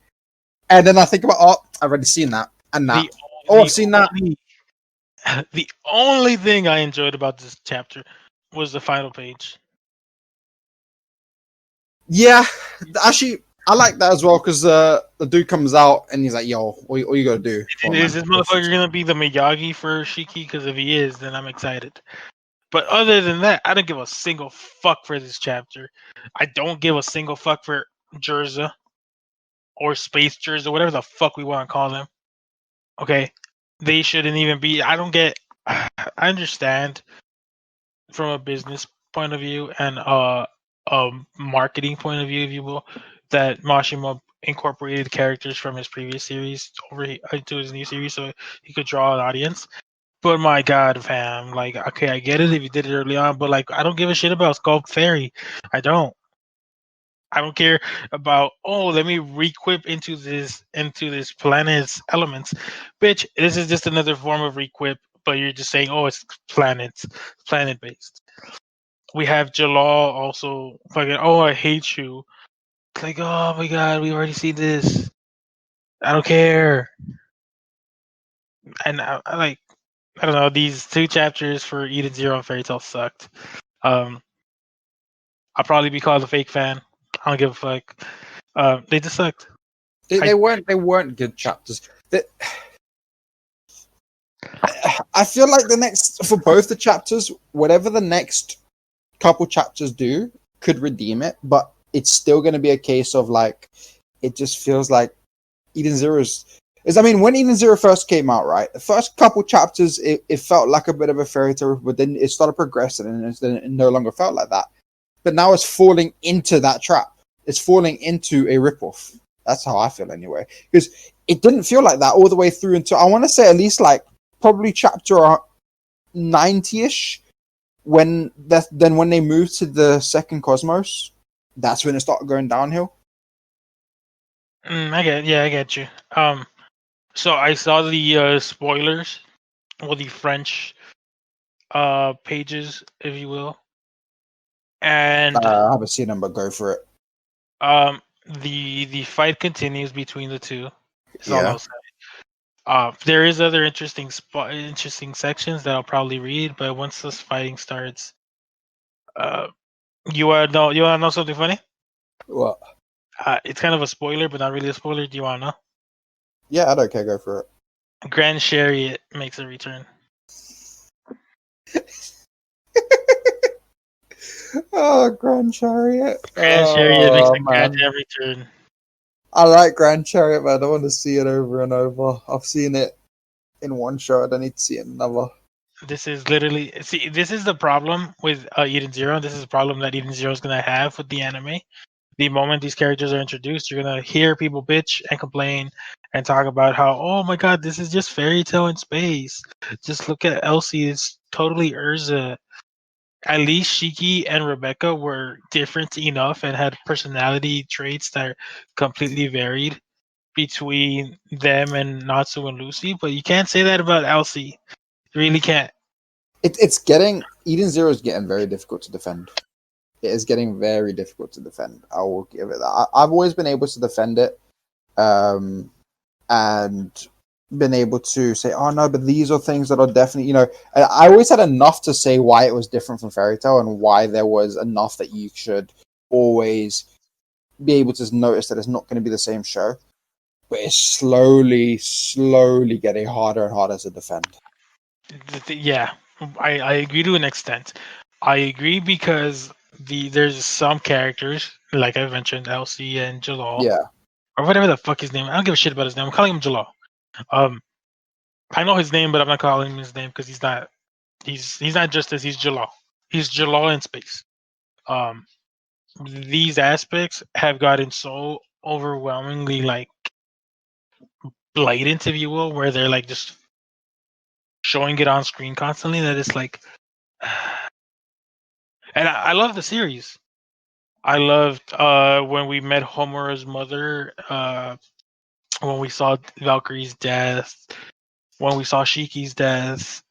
Speaker 3: And then I think about, I've already seen that. And that. I've seen that.
Speaker 2: The only thing I enjoyed about this chapter was the final page.
Speaker 3: Yeah. Actually, I like that as well because the dude comes out and he's like, yo, what you got to do?
Speaker 2: Is this motherfucker going to be the Miyagi for Shiki? Because if he is, then I'm excited. But other than that, I don't give a single fuck for this chapter. I don't give a single fuck for Jerza or Space Jerza, whatever the fuck we want to call them. Okay? They shouldn't even be. I understand from a business point of view and a marketing point of view, if you will, that Mashima incorporated characters from his previous series into his new series so he could draw an audience. But my God, fam, like, okay, I get it if you did it early on, but like, I don't give a shit about Sculpt Fairy. I don't. I don't care about, oh, let me requip into this planet's elements. Bitch, this is just another form of requip, but you're just saying, oh, it's planet based. We have Jalal also fucking, oh, I hate you. It's like, oh my God, we already see this. I don't care. And I like, I don't know, these 2 chapters for Eden Zero and Fairy Tail sucked. I'll probably be called a fake fan. I don't give a fuck. They just sucked.
Speaker 3: They weren't good chapters. I feel like the next for both the chapters, whatever the next couple chapters do, could redeem it, but it's still going to be a case of like it just feels like Eden Zero is. I mean, when Eden Zero first came out, right, the first couple chapters it felt like a bit of a fairy tale, but then it started progressing, and then it no longer felt like that. But now it's falling into that trap. It's falling into a ripoff. That's how I feel anyway, because it didn't feel like that all the way through until I want to say at least like probably chapter 90-ish, when they moved to the second cosmos, that's when it started going downhill.
Speaker 2: I get you. So I saw the spoilers, or the French pages, if you will, and
Speaker 3: I haven't seen them, but go for it.
Speaker 2: the fight continues between the two. That's all
Speaker 3: Yeah.
Speaker 2: I'll say. There is other interesting sections that I'll probably read, but once this fighting starts, you wanna know something funny?
Speaker 3: What?
Speaker 2: It's kind of a spoiler, but not really a spoiler. Do you wanna know?
Speaker 3: Yeah, I don't care. Go for it.
Speaker 2: Grand Chariot makes a return.
Speaker 3: Oh, Grand Chariot.
Speaker 2: Grand Chariot makes a
Speaker 3: man.
Speaker 2: goddamn return.
Speaker 3: I like Grand Chariot, but I don't want to see it over and over. I've seen it in one show. I don't need to see it in another.
Speaker 2: This is literally this is the problem with Eden Zero. This is the problem that Eden Zero is gonna have with the anime. The moment these characters are introduced, you're gonna hear people bitch and complain and talk about how, oh my God, this is just fairy tale in space. Just look at Elsie; it's totally Urza. At least Shiki and Rebecca were different enough and had personality traits that completely varied between them and Natsu and Lucy. But you can't say that about Elsie. You really can't.
Speaker 3: It's getting Eden Zero is getting very difficult to defend. It is getting very difficult to defend. I will give it that. I've always been able to defend it, and been able to say, "Oh no, but these are things that are definitely." I always had enough to say why it was different from Fairy Tail and why there was enough that you should always be able to notice that it's not going to be the same show, but it's slowly getting harder and harder to defend.
Speaker 2: Yeah, I agree to an extent. I agree because there's some characters, like I mentioned, Elsie and Jalal,
Speaker 3: Yeah,
Speaker 2: or whatever the fuck his name. I don't give a shit about his name. I'm calling him Jalal. I know his name, but I'm not calling him his name because he's not. He's not Justice. He's Jalal. He's Jalal in space. These aspects have gotten so overwhelmingly like blatant, if you will, where they're like just showing it on screen constantly that it's like. And I love the series. I loved when we met Homura's mother, when we saw Valkyrie's death, when we saw Shiki's death,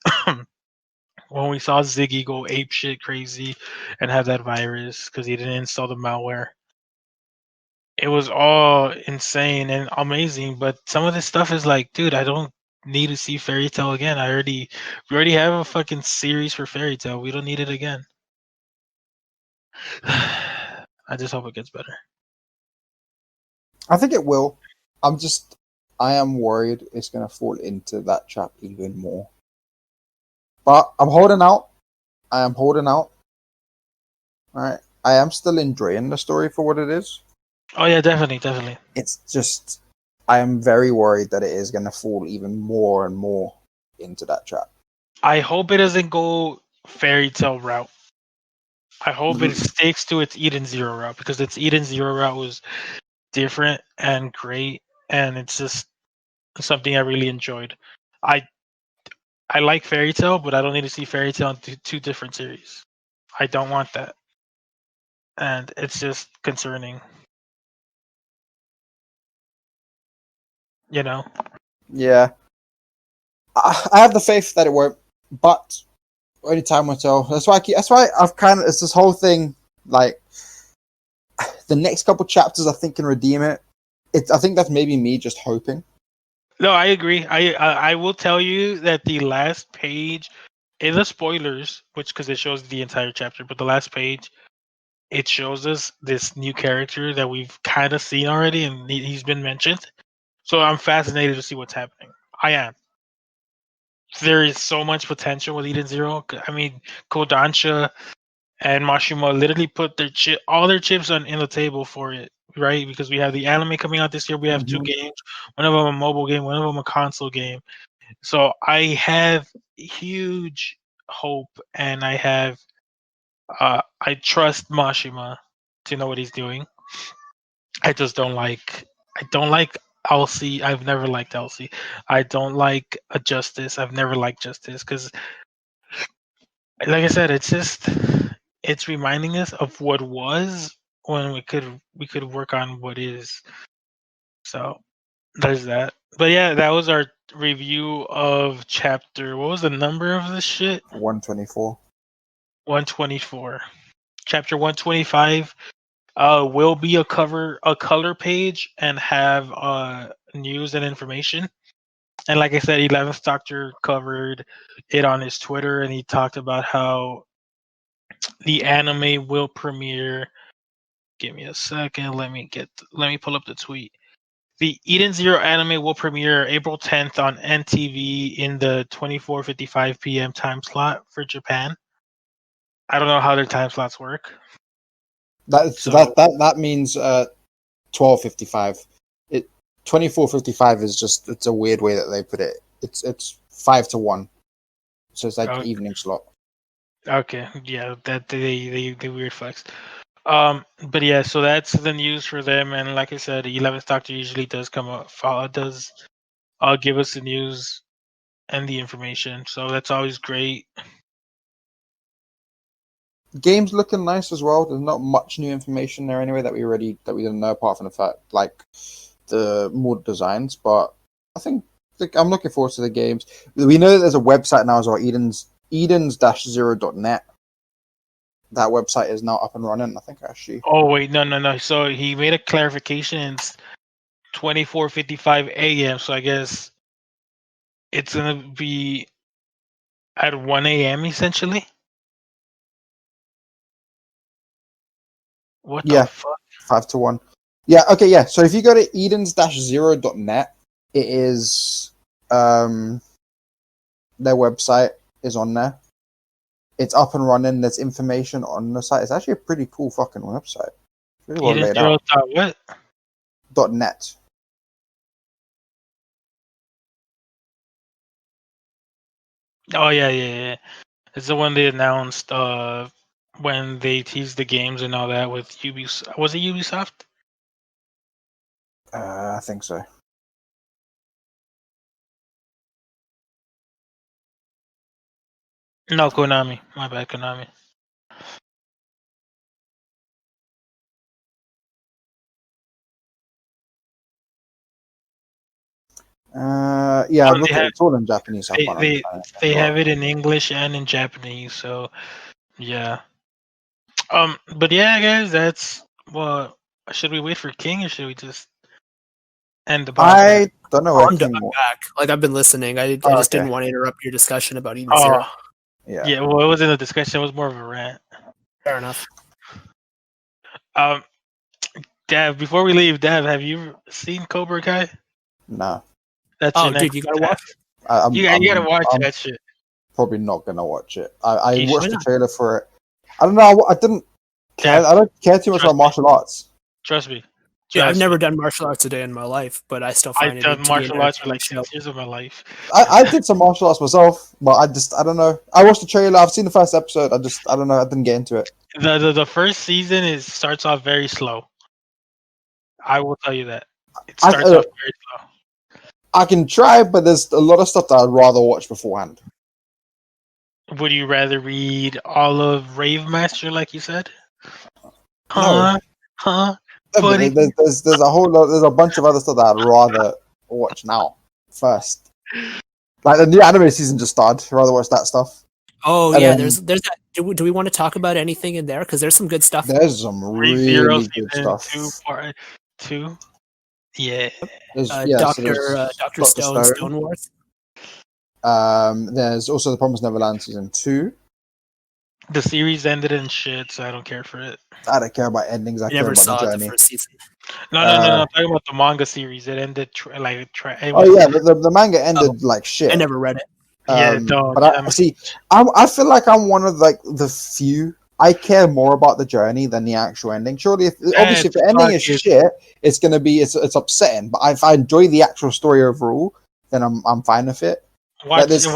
Speaker 2: when we saw Ziggy go apeshit crazy and have that virus because he didn't install the malware. It was all insane and amazing, but some of this stuff is like, dude, I don't need to see Fairy Tail again. We already have a fucking series for Fairy Tail. We don't need it again. I just hope it gets better.
Speaker 3: I think it will. I am worried it's going to fall into that trap even more. But I'm holding out. I am holding out. All right. I am still enjoying the story for what it is.
Speaker 2: Oh yeah, definitely.
Speaker 3: It's just, I am very worried that it is going to fall even more and more into that trap.
Speaker 2: I hope it doesn't go Fairy Tail route. I hope it sticks to its Eden Zero route because its Eden Zero route was different and great, and it's just something I really enjoyed. I I like Fairy Tail, but I don't need to see Fairy Tail in two different series. I don't want that, and it's just concerning. You know.
Speaker 3: Yeah, I have the faith that it won't, but only time will tell. That's why I've kind of, it's this whole thing. Like the next couple chapters, I think can redeem it. I think that's maybe me just hoping.
Speaker 2: No, I agree. I will tell you that the last page in the spoilers, which because it shows the entire chapter, but the last page it shows us this new character that we've kind of seen already, and he's been mentioned. So I'm fascinated to see what's happening. I am. There is so much potential with Eden Zero. I mean, Kodansha and Mashima literally put all their chips in the table for it, right? Because we have the anime coming out this year. We have two games. One of them a mobile game. One of them a console game. So I have huge hope, and I trust Mashima to know what he's doing. I just don't like Elsie. I've never liked Elsie. I don't like a Justice. I've never liked Justice because, like I said, it's reminding us of what was when we could work on what is. So there's that. But yeah, that was our review of chapter. What was the number of this shit?
Speaker 3: 124.
Speaker 2: 124. Chapter 125 will be a color page and have news and information. And like I said, 11th Doctor covered it on his Twitter, and he talked about how the anime will premiere. Give me a second. Let me pull up the tweet. The Eden Zero anime will premiere April 10th on NTV in the 24:55 p.m. time slot for Japan. I don't know how their time slots work.
Speaker 3: That means 12:55. 24:55 is just, it's a weird way that they put it. It's 5 to 1, so it's like
Speaker 2: Okay.
Speaker 3: evening slot.
Speaker 2: Okay, yeah, that they weird flex. But yeah, so that's the news for them, and like I said, the 11th Doctor usually does come up, does give us the news and the information, so that's always great.
Speaker 3: Game's looking nice as well. There's not much new information there anyway that we didn't know, apart from the fact like the more designs. But I'm looking forward to the games. We know that there's a website now as well, Edens-0.net. That website is now up and running, I think, actually.
Speaker 2: Oh wait, no. So he made a clarification. It's 24:55 a.m. So I guess it's gonna be at 1 a.m. essentially. What the fuck?
Speaker 3: 5 to 1. Yeah, okay, yeah. So if you go to Edens-0.net, it is their website is on there. It's up and running. There's information on the site. It's actually a pretty cool fucking website. It's really well laid out.
Speaker 2: What?
Speaker 3: .net.
Speaker 2: Oh yeah. It's the one they announced when they teased the games and all that with Ubisoft. Was it Ubisoft?
Speaker 3: I think so.
Speaker 2: No, Konami. My bad, Konami.
Speaker 3: Yeah, it's all in Japanese.
Speaker 2: They have it in English and in Japanese, so yeah. But yeah, guys, that's should we wait for King or should we just end the podcast?
Speaker 3: I don't know.
Speaker 1: I'm back. Like I've been listening. I just didn't want to interrupt your discussion about Eden Zero.
Speaker 2: Yeah. Well, it wasn't a discussion. It was more of a rant.
Speaker 1: Fair enough.
Speaker 2: Dev, before we leave, have you seen Cobra Kai?
Speaker 3: No.
Speaker 2: That's
Speaker 1: dude, you gotta watch.
Speaker 2: You gotta watch that shit.
Speaker 3: Probably not gonna watch it. I watched the trailer for it. I don't know. I didn't care. I don't care too much about martial arts.
Speaker 2: Trust me.
Speaker 1: Yeah, I've never done martial arts a day in my life, but I still find
Speaker 2: I've done martial arts for like 6 years of my life.
Speaker 3: I did some martial arts myself, but I don't know. I watched the trailer. I've seen the first episode. I don't know. I didn't get into it.
Speaker 2: The first season starts off very slow. I will tell you that it
Speaker 3: I-
Speaker 2: starts off very slow.
Speaker 3: I can try, but there's a lot of stuff that I'd rather watch beforehand.
Speaker 2: Would you rather read all of Rave Master, like you said?
Speaker 3: No.
Speaker 2: Huh?
Speaker 3: No, but
Speaker 2: Buddy.
Speaker 3: there's a whole lot, there's a bunch of other stuff that I'd rather watch now first. Like the new anime season just started. I'd rather watch that stuff.
Speaker 1: Oh
Speaker 3: And
Speaker 1: yeah,
Speaker 3: then
Speaker 1: there's that. Do we want to talk about anything in there? Because there's some good stuff.
Speaker 3: there's some
Speaker 2: ReZero
Speaker 3: really good
Speaker 2: season
Speaker 3: stuff.
Speaker 2: 2 part 2. Yeah.
Speaker 3: There's so
Speaker 1: Doctor
Speaker 3: there's
Speaker 1: Doctor
Speaker 3: Dr.
Speaker 1: Stone, Stone Wars.
Speaker 3: There's also The Promised Neverland season 2.
Speaker 2: The series ended in shit, so I don't care for it.
Speaker 3: I don't care about endings. I
Speaker 1: I
Speaker 3: care
Speaker 1: never
Speaker 3: about the
Speaker 1: saw the
Speaker 3: journey.
Speaker 1: first season.
Speaker 2: No. I'm talking about the manga series. It ended
Speaker 3: Oh yeah, the manga ended like shit.
Speaker 1: I never read it.
Speaker 2: Yeah, don't.
Speaker 3: But I feel like I'm one of like the few. I care more about the journey than the actual ending. Surely, obviously, if the ending is shit, it's gonna be it's upsetting. But if I enjoy the actual story overall, then I'm fine with it. Like there's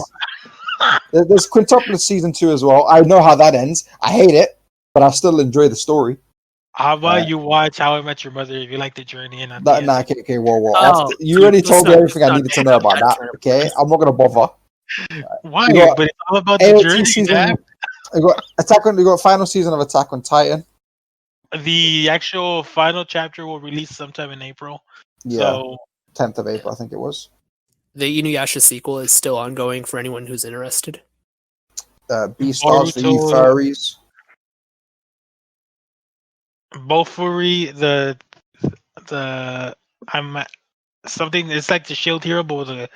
Speaker 3: Quintuplets season 2 as well. I know how that ends. I hate it, but I still enjoy the story.
Speaker 2: How about you watch How I Met Your Mother if you like the journey and not
Speaker 3: That,
Speaker 2: the
Speaker 3: nah,
Speaker 2: ending?
Speaker 3: okay, whoa.
Speaker 1: Oh,
Speaker 3: You already told me everything I
Speaker 1: let's
Speaker 3: needed to
Speaker 1: not
Speaker 3: know about
Speaker 1: that
Speaker 3: that.
Speaker 1: term.
Speaker 3: Okay, I'm not gonna bother.
Speaker 2: Why?
Speaker 3: You got
Speaker 2: But it's all about the
Speaker 3: AOT
Speaker 2: journey.
Speaker 3: season.
Speaker 2: Dad.
Speaker 3: You got final season of Attack on Titan.
Speaker 2: The actual final chapter will release sometime in April.
Speaker 3: Yeah,
Speaker 2: So
Speaker 3: 10th of April, I think it was.
Speaker 1: The Inuyasha sequel is still ongoing for anyone who's interested.
Speaker 3: Beastars for you
Speaker 2: Boruto-
Speaker 3: furries.
Speaker 2: Bofuri, I'm something. It's like the Shield Hero, but with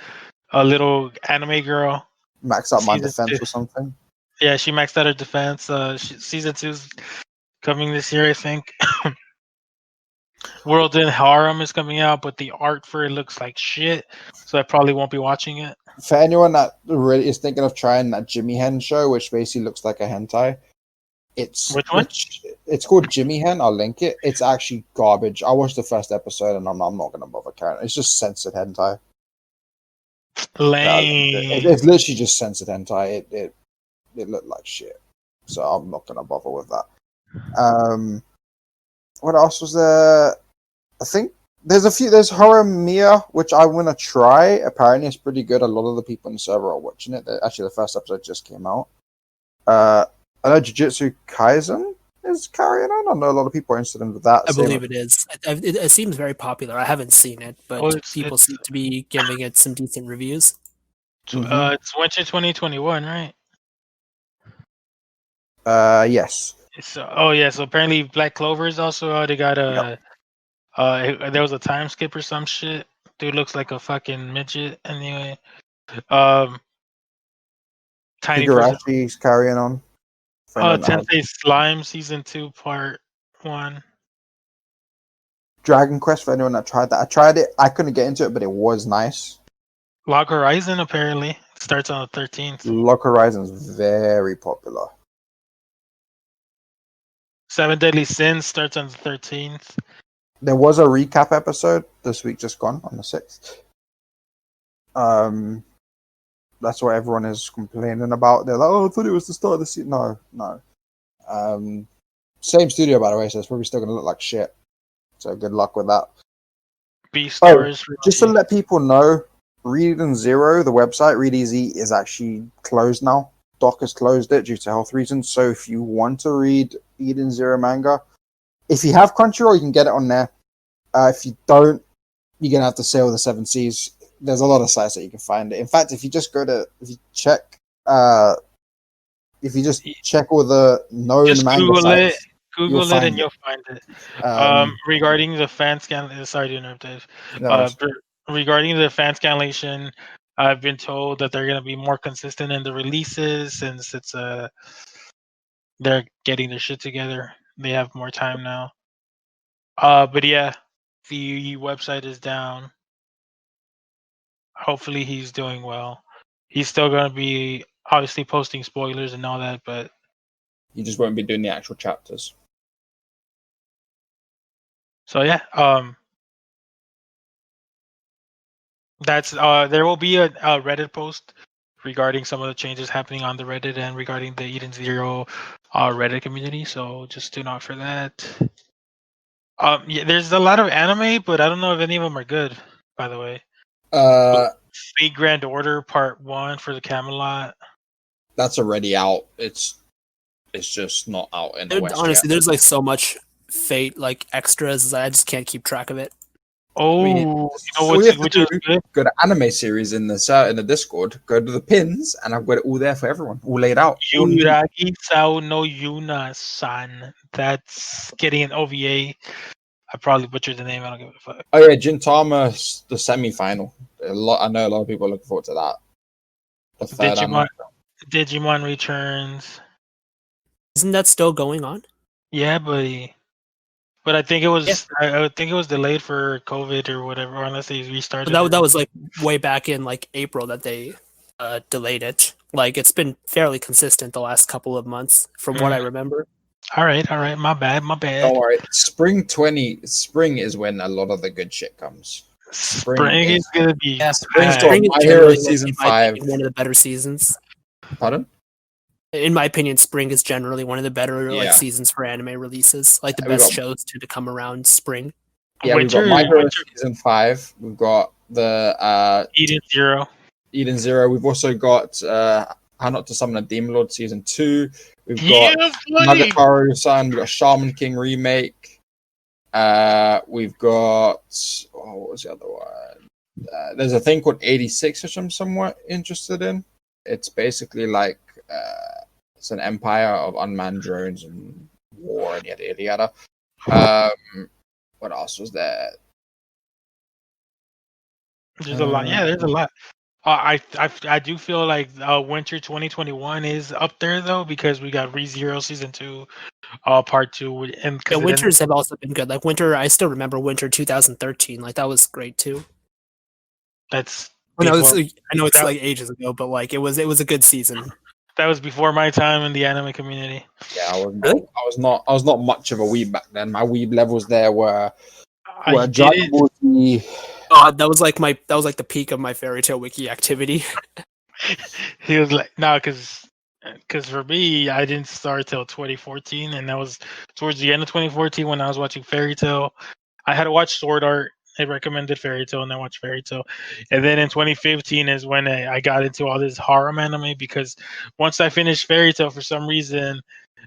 Speaker 2: a little anime girl.
Speaker 3: Max out my
Speaker 2: Season
Speaker 3: defense
Speaker 2: 2.
Speaker 3: or something.
Speaker 2: Yeah, she maxed out her defense. Season 2's coming this year, I think. World in Harem is coming out, but the art for it looks like shit, so I probably won't be watching it.
Speaker 3: For anyone that really is thinking of trying that Jimmy Hen show, which basically looks like a hentai,
Speaker 2: Which one?
Speaker 3: It's called Jimmy Hen. I'll link it. It's actually garbage. I watched the first episode and I'm not gonna bother carrying it. It's just censored hentai.
Speaker 2: Lame.
Speaker 3: It's literally just censored hentai. It looked like shit. So I'm not gonna bother with that. What else was there? I think there's a few. There's Horror Mia, which I want to try. Apparently, it's pretty good. A lot of the people in the server are watching it. Actually, the first episode just came out. I know Jujutsu Kaisen is carrying on. I know a lot of people are interested in that.
Speaker 1: I believe it is. It seems very popular. I haven't seen it, but people seem to be giving it some decent reviews.
Speaker 2: It's winter 2021, right?
Speaker 3: Yes.
Speaker 2: So, so apparently Black Clover is also out. They got a there was a time skip or some shit. Dude looks like a fucking midget. Anyway, Tiny Person.
Speaker 3: Higurashi's carrying on.
Speaker 2: Tensei Slime season 2 part 1.
Speaker 3: Dragon Quest for anyone that tried that. I tried it. I couldn't get into it, but it was nice.
Speaker 2: Log Horizon apparently starts on the 13th.
Speaker 3: Log Horizon's very popular.
Speaker 2: 7 Deadly Sins starts on the 13th.
Speaker 3: There was a recap episode this week, just gone on the 6th. That's what everyone is complaining about. They're like, "Oh, I thought it was the start of the season." No. Same studio, by the way, so it's probably still going to look like shit. So good luck with that.
Speaker 2: Beastars.
Speaker 3: Just to let people know, Read Zero, the website, Read Easy, is actually closed now. Doc has closed it due to health reasons. So if you want to read Eden Zero manga, if you have Crunchyroll, you can get it on there. If you don't, you're going to have to sail the 7 seas. There's a lot of sites that you can find it. In fact, if you just check all the known
Speaker 2: just
Speaker 3: manga
Speaker 2: Google
Speaker 3: sites,
Speaker 2: Google it and you'll find it. Regarding the fan scan, sorry to interrupt, Dave. Regarding the fan scanlation, I've been told that they're going to be more consistent in the releases since it's they're getting their shit together. They have more time now. But yeah, the website is down. Hopefully he's doing well. He's still going to be obviously posting spoilers and all that, but
Speaker 3: you just won't be doing the actual chapters.
Speaker 2: So yeah, that's there will be a Reddit post regarding some of the changes happening on the Reddit and regarding the Eden Zero Reddit community. So just tune out for that. Yeah, there's a lot of anime, but I don't know if any of them are good. By the way,
Speaker 3: Uh,
Speaker 2: Fate Grand Order Part 1 for the Camelot.
Speaker 3: that's already out. It's just not out in the West
Speaker 1: Honestly,
Speaker 3: yet.
Speaker 1: there's like so much Fate like extras. I just can't keep track of it.
Speaker 2: Oh,
Speaker 3: mean,
Speaker 2: you know
Speaker 3: all you have to
Speaker 2: which
Speaker 3: do,
Speaker 2: is good?
Speaker 3: go to anime series in the Discord, go to the pins, and I've got it all there for everyone, all laid out. All neat.
Speaker 2: Yuragi Sao no Yuna-san. That's getting an OVA. I probably butchered the name. I don't give a fuck.
Speaker 3: Oh yeah, Gintama, the semi-final. I know a lot of people are looking forward to that. The third anime.
Speaker 2: Digimon Returns.
Speaker 1: Isn't that still going on?
Speaker 2: Yeah, buddy. But I think it was I think it was delayed for COVID or whatever, or unless they restarted.
Speaker 1: That was like way back in like April that they delayed it. Like it's been fairly consistent the last couple of months from what I remember.
Speaker 2: All right. My bad.
Speaker 3: Don't worry. Spring is when a lot of the good shit comes.
Speaker 2: Spring is gonna be.
Speaker 3: Spring's
Speaker 2: bad.
Speaker 3: got My Hero season 5.
Speaker 1: One of the better seasons.
Speaker 3: Pardon?
Speaker 1: In my opinion, spring is generally one of the better like
Speaker 3: Yeah.
Speaker 1: seasons for anime releases. Like the
Speaker 3: We
Speaker 1: best
Speaker 3: got-
Speaker 1: shows tend to come around spring.
Speaker 3: Yeah, we've got My Hero season 5. We've got the Eden Zero. We've also got How Not to Summon a Demon Lord season 2. We've got Nagatoro-san. We've got Shaman King remake. We've got what was the other one? There's a thing called 86, which I'm somewhat interested in. It's basically like it's an empire of unmanned drones and war and yada yada yada. What else was there?
Speaker 2: There's a lot. Yeah, there's a lot. I do feel like Winter 2021 is up there though, because we got ReZero season 2, part 2, and
Speaker 1: Yeah, winters have also been good. Like winter, I still remember winter 2013. Like that was great too.
Speaker 2: That's
Speaker 1: I know
Speaker 2: before,
Speaker 1: it's like ages ago, but like it was a good season.
Speaker 2: that was before my time in the anime community.
Speaker 3: Yeah, I was not much of a weeb back then. My weeb levels there were Dragon Ball Z.
Speaker 1: That was like the peak of my Fairy Tail Wiki activity.
Speaker 2: He was like, no, because for me, I didn't start till 2014, and that was towards the end of 2014 when I was watching Fairy Tail. I had to watch Sword Art. They recommended Fairy Tail, and I watched Fairy Tail. And then in 2015 is when I got into all this harem anime, because once I finished Fairy Tail, for some reason,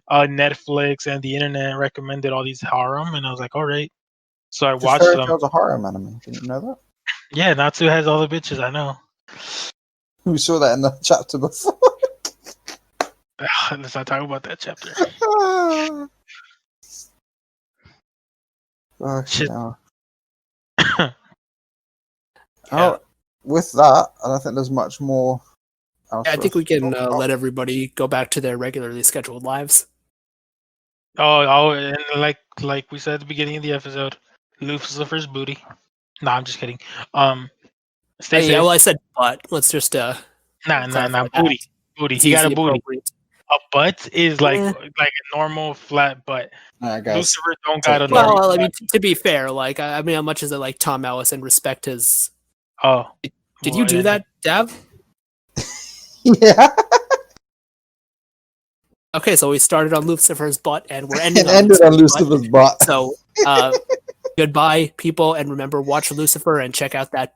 Speaker 2: Netflix and the internet recommended all these harem, and I was like, all right. So I watched them.
Speaker 3: Fairy Tail's a harem anime. Didn't you know that?
Speaker 2: Yeah, Natsu has all the bitches. I know.
Speaker 3: We saw that in the chapter before.
Speaker 2: Let's not talk about that chapter.
Speaker 3: Shit.
Speaker 2: Yeah.
Speaker 3: With that, I don't think there's much more.
Speaker 1: Yeah, I think we can let everybody go back to their regularly scheduled lives.
Speaker 2: Oh, and like we said at the beginning of the episode, Lucifer's booty. No, I'm just kidding. Stay safe.
Speaker 1: Yeah, well, I said butt. Let's just
Speaker 2: Nah,
Speaker 1: clarify
Speaker 2: booty.
Speaker 1: It's
Speaker 2: He got a
Speaker 1: easy
Speaker 2: booty.
Speaker 1: appropriate.
Speaker 2: A butt is like a normal flat butt. Lucifer don't got a normal.
Speaker 1: Well, I mean, to be fair, like I mean, how much is it like Tom Ellis and respect his?
Speaker 2: Oh,
Speaker 1: did you do that, Dav?
Speaker 3: Yeah.
Speaker 1: Okay, so we started on Lucifer's butt, and we're ending
Speaker 3: on Lucifer's butt.
Speaker 1: So, goodbye, people, and remember, watch Lucifer and check out that